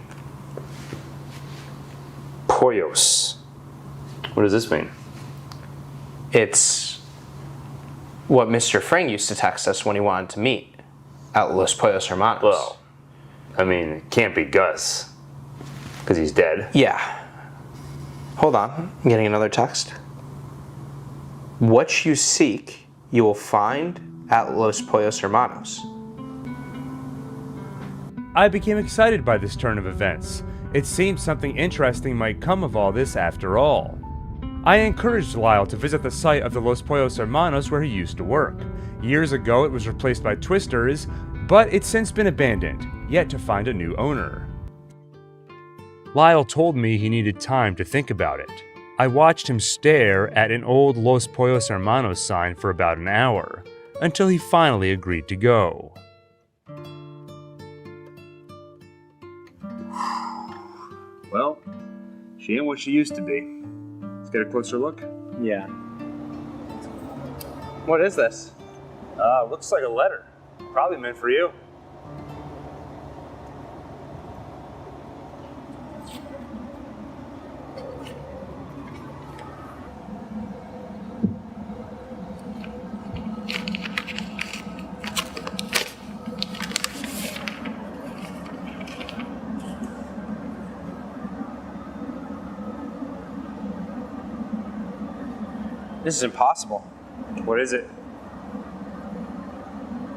Pollos. What does this mean? It's what Mr. Fring used to text us when he wanted to meet at Los Pollos Hermanos. Well, I mean, it can't be Gus, because he's dead. Yeah. Hold on, I'm getting another text. What you seek, you will find at Los Pollos Hermanos. I became excited by this turn of events. It seemed something interesting might come of all this after all. I encouraged Lyle to visit the site of the Los Pollos Hermanos where he used to work. Years ago it was replaced by Twister's, but it's since been abandoned, yet to find a new owner. Lyle told me he needed time to think about it. I watched him stare at an old Los Pollos Hermanos sign for about an hour, until he finally agreed to go. Well, she ain't what she used to be. Let's get a closer look. Yeah. What is this? Looks like a letter. Probably meant for you. This is impossible. What is it?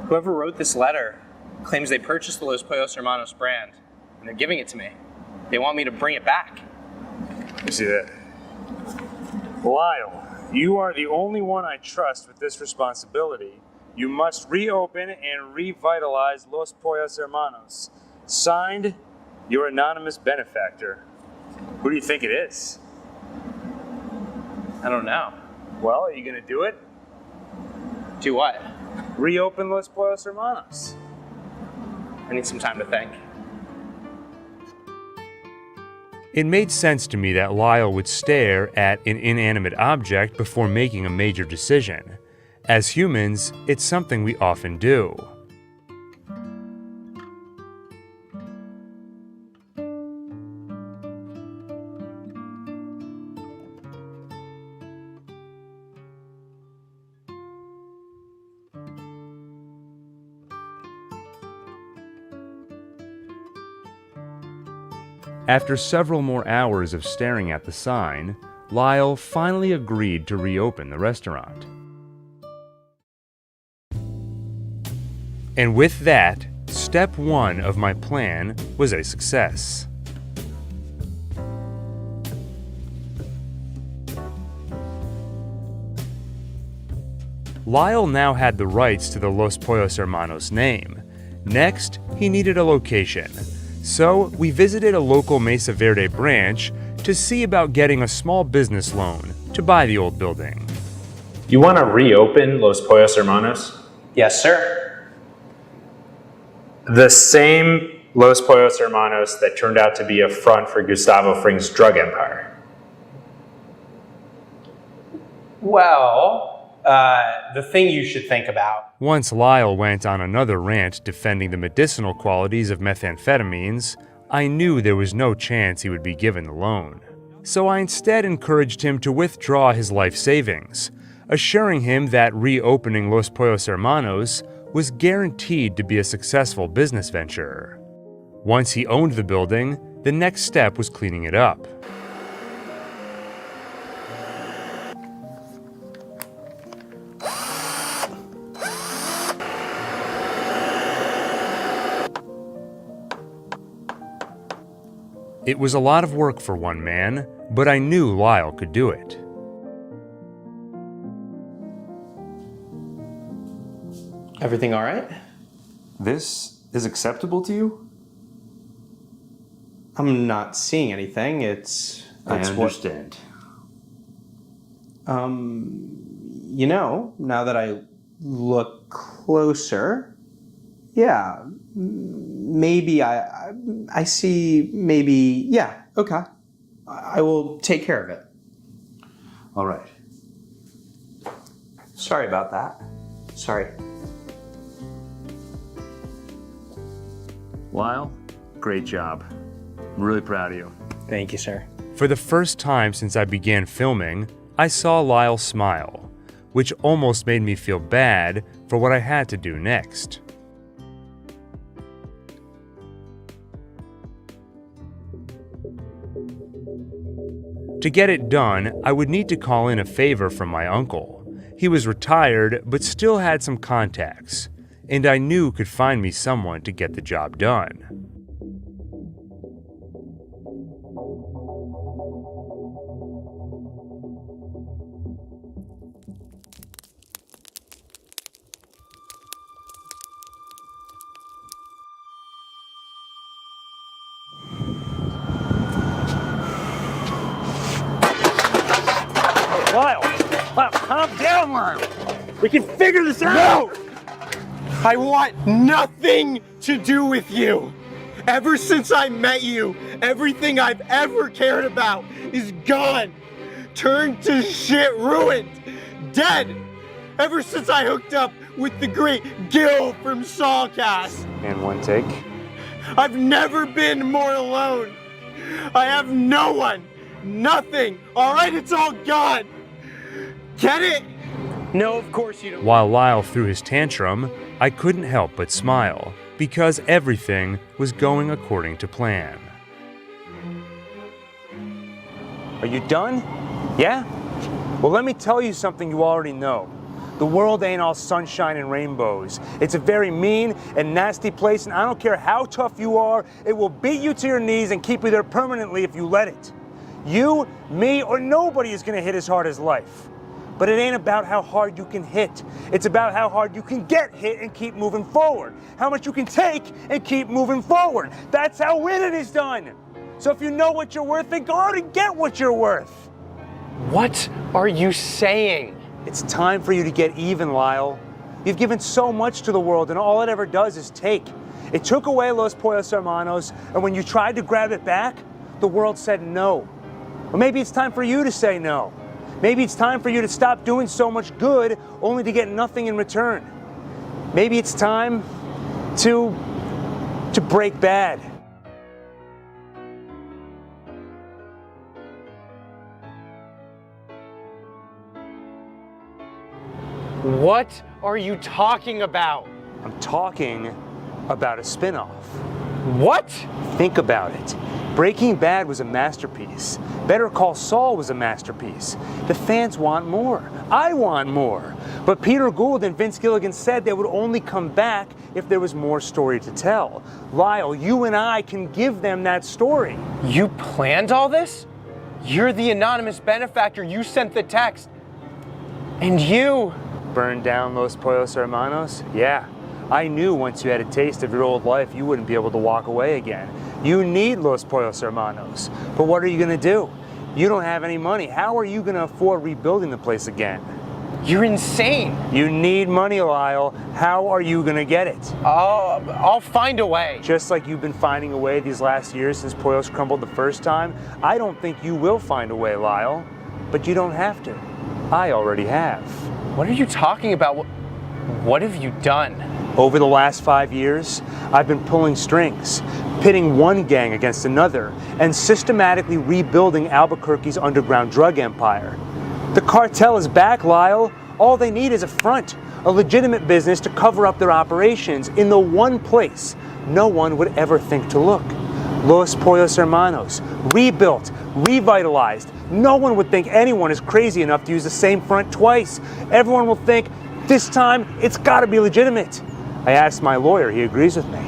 Whoever wrote this letter claims they purchased the Los Pollos Hermanos brand, and they're giving it to me. They want me to bring it back. You see that? Lyle, you are the only one I trust with this responsibility, You must reopen and revitalize Los Pollos Hermanos. Signed, your anonymous benefactor. Who do you think it is? I don't know. Well, are you gonna do it? Do what? Reopen Los Pollos Hermanos. I need some time to think. It made sense to me that Lyle would stare at an inanimate object before making a major decision. As humans, it's something we often do. After several more hours of staring at the sign, Lyle finally agreed to reopen the restaurant. And with that, step one of my plan was a success. Lyle now had the rights to the Los Pollos Hermanos name. Next, he needed a location. So we visited a local Mesa Verde branch to see about getting a small business loan to buy the old building. You want to reopen Los Pollos Hermanos? Yes, sir. The same Los Pollos Hermanos that turned out to be a front for Gustavo Fring's drug empire. Well, the thing you should think about. Once Lyle went on another rant defending the medicinal qualities of methamphetamines, I knew there was no chance he would be given the loan. So I instead encouraged him to withdraw his life savings, assuring him that reopening Los Pollos Hermanos was guaranteed to be a successful business venture. Once he owned the building, the next step was cleaning it up. It was a lot of work for one man, but I knew Lyle could do it. Everything all right? This is acceptable to you? I'm not seeing anything. It's I understand. You know, now that I look closer, yeah, maybe I see, maybe, yeah, okay. I will take care of it. All right. Sorry about that. Sorry. Lyle, great job. I'm really proud of you. Thank you, sir. For the first time since I began filming, I saw Lyle smile, which almost made me feel bad for what I had to do next. To get it done, I would need to call in a favor from my uncle. He was retired, but still had some contacts, and I knew could find me someone to get the job done. Lyle, calm down, Lyle. We can figure this out. No! I want nothing to do with you. Ever since I met you, everything I've ever cared about is gone. Turned to shit, ruined, dead. Ever since I hooked up with the great Gil from Saul Cast. And one take. I've never been more alone. I have no one, nothing. All right, it's all gone. Get it? No, of course you don't. While Lyle threw his tantrum, I couldn't help but smile, because everything was going according to plan. Are you done? Yeah? Well, let me tell you something you already know. The world ain't all sunshine and rainbows. It's a very mean and nasty place, and I don't care how tough you are, it will beat you to your knees and keep you there permanently if you let it. You, me, or nobody is gonna hit as hard as life. But it ain't about how hard you can hit. It's about how hard you can get hit and keep moving forward. How much you can take and keep moving forward. That's how winning is done. So if you know what you're worth, then go out and get what you're worth. What are you saying? It's time for you to get even, Lyle. You've given so much to the world, and all it ever does is take. It took away Los Pollos Hermanos, and when you tried to grab it back, the world said no. Or maybe it's time for you to say no. Maybe it's time for you to stop doing so much good only to get nothing in return. Maybe it's time to break bad. What are you talking about? I'm talking about a spin-off. What? Think about it. Breaking Bad was a masterpiece. Better Call Saul was a masterpiece. The fans want more. I want more. But Peter Gould and Vince Gilligan said they would only come back if there was more story to tell. Lyle, you and I can give them that story. You planned all this? You're the anonymous benefactor. You sent the text. And you... Burned down Los Pollos Hermanos? Yeah. I knew once you had a taste of your old life, you wouldn't be able to walk away again. You need Los Pollos Hermanos. But what are you going to do? You don't have any money. How are you going to afford rebuilding the place again? You're insane. You need money, Lyle. How are you going to get it? I'll find a way. Just like you've been finding a way these last years since Pollos crumbled the first time, I don't think you will find a way, Lyle. But you don't have to. I already have. What are you talking about? What have you done? Over the last 5 years, I've been pulling strings, pitting one gang against another, and systematically rebuilding Albuquerque's underground drug empire. The cartel is back, Lyle. All they need is a front, a legitimate business to cover up their operations in the one place no one would ever think to look. Los Pollos Hermanos, rebuilt, revitalized. No one would think anyone is crazy enough to use the same front twice. Everyone will think, this time, it's gotta be legitimate. I asked my lawyer, he agrees with me.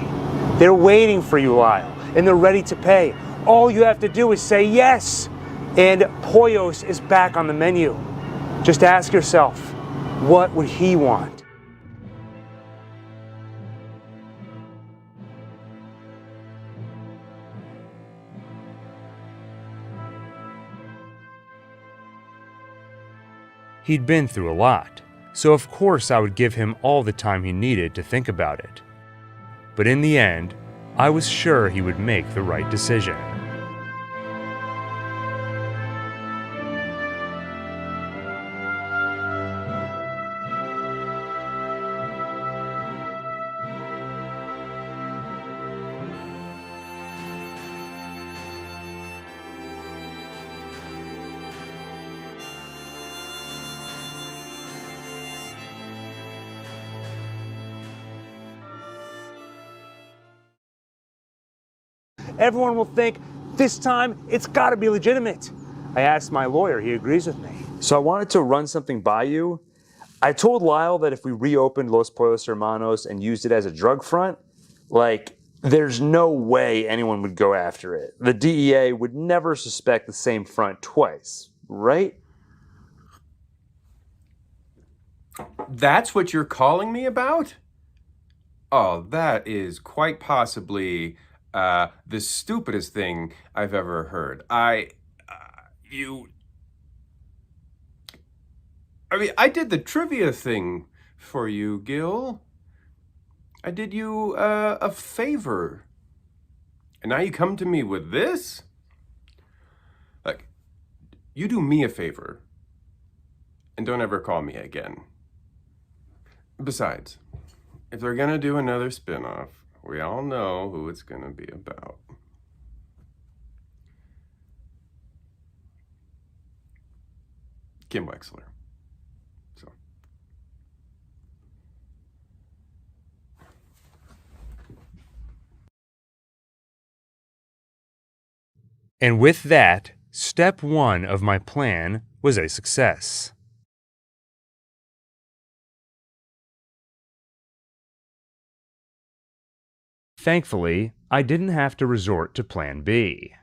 They're waiting for you, Lyle, and they're ready to pay. All you have to do is say yes. And Pollos is back on the menu. Just ask yourself, what would he want? He'd been through a lot, so of course I would give him all the time he needed to think about it. But in the end, I was sure he would make the right decision. Everyone will think, this time, it's gotta be legitimate. I asked my lawyer, he agrees with me. So I wanted to run something by you. I told Lyle that if we reopened Los Pollos Hermanos and used it as a drug front, there's no way anyone would go after it. The DEA would never suspect the same front twice, right? That's what you're calling me about? Oh, that is quite possibly the stupidest thing I've ever heard. I did the trivia thing for you, Gil. I did you a favor. And now you come to me with this? Look, you do me a favor. And don't ever call me again. Besides, if they're gonna do another spinoff, we all know who it's gonna be about. Kim Wexler. So. And with that, step one of my plan was a success. Thankfully, I didn't have to resort to Plan B.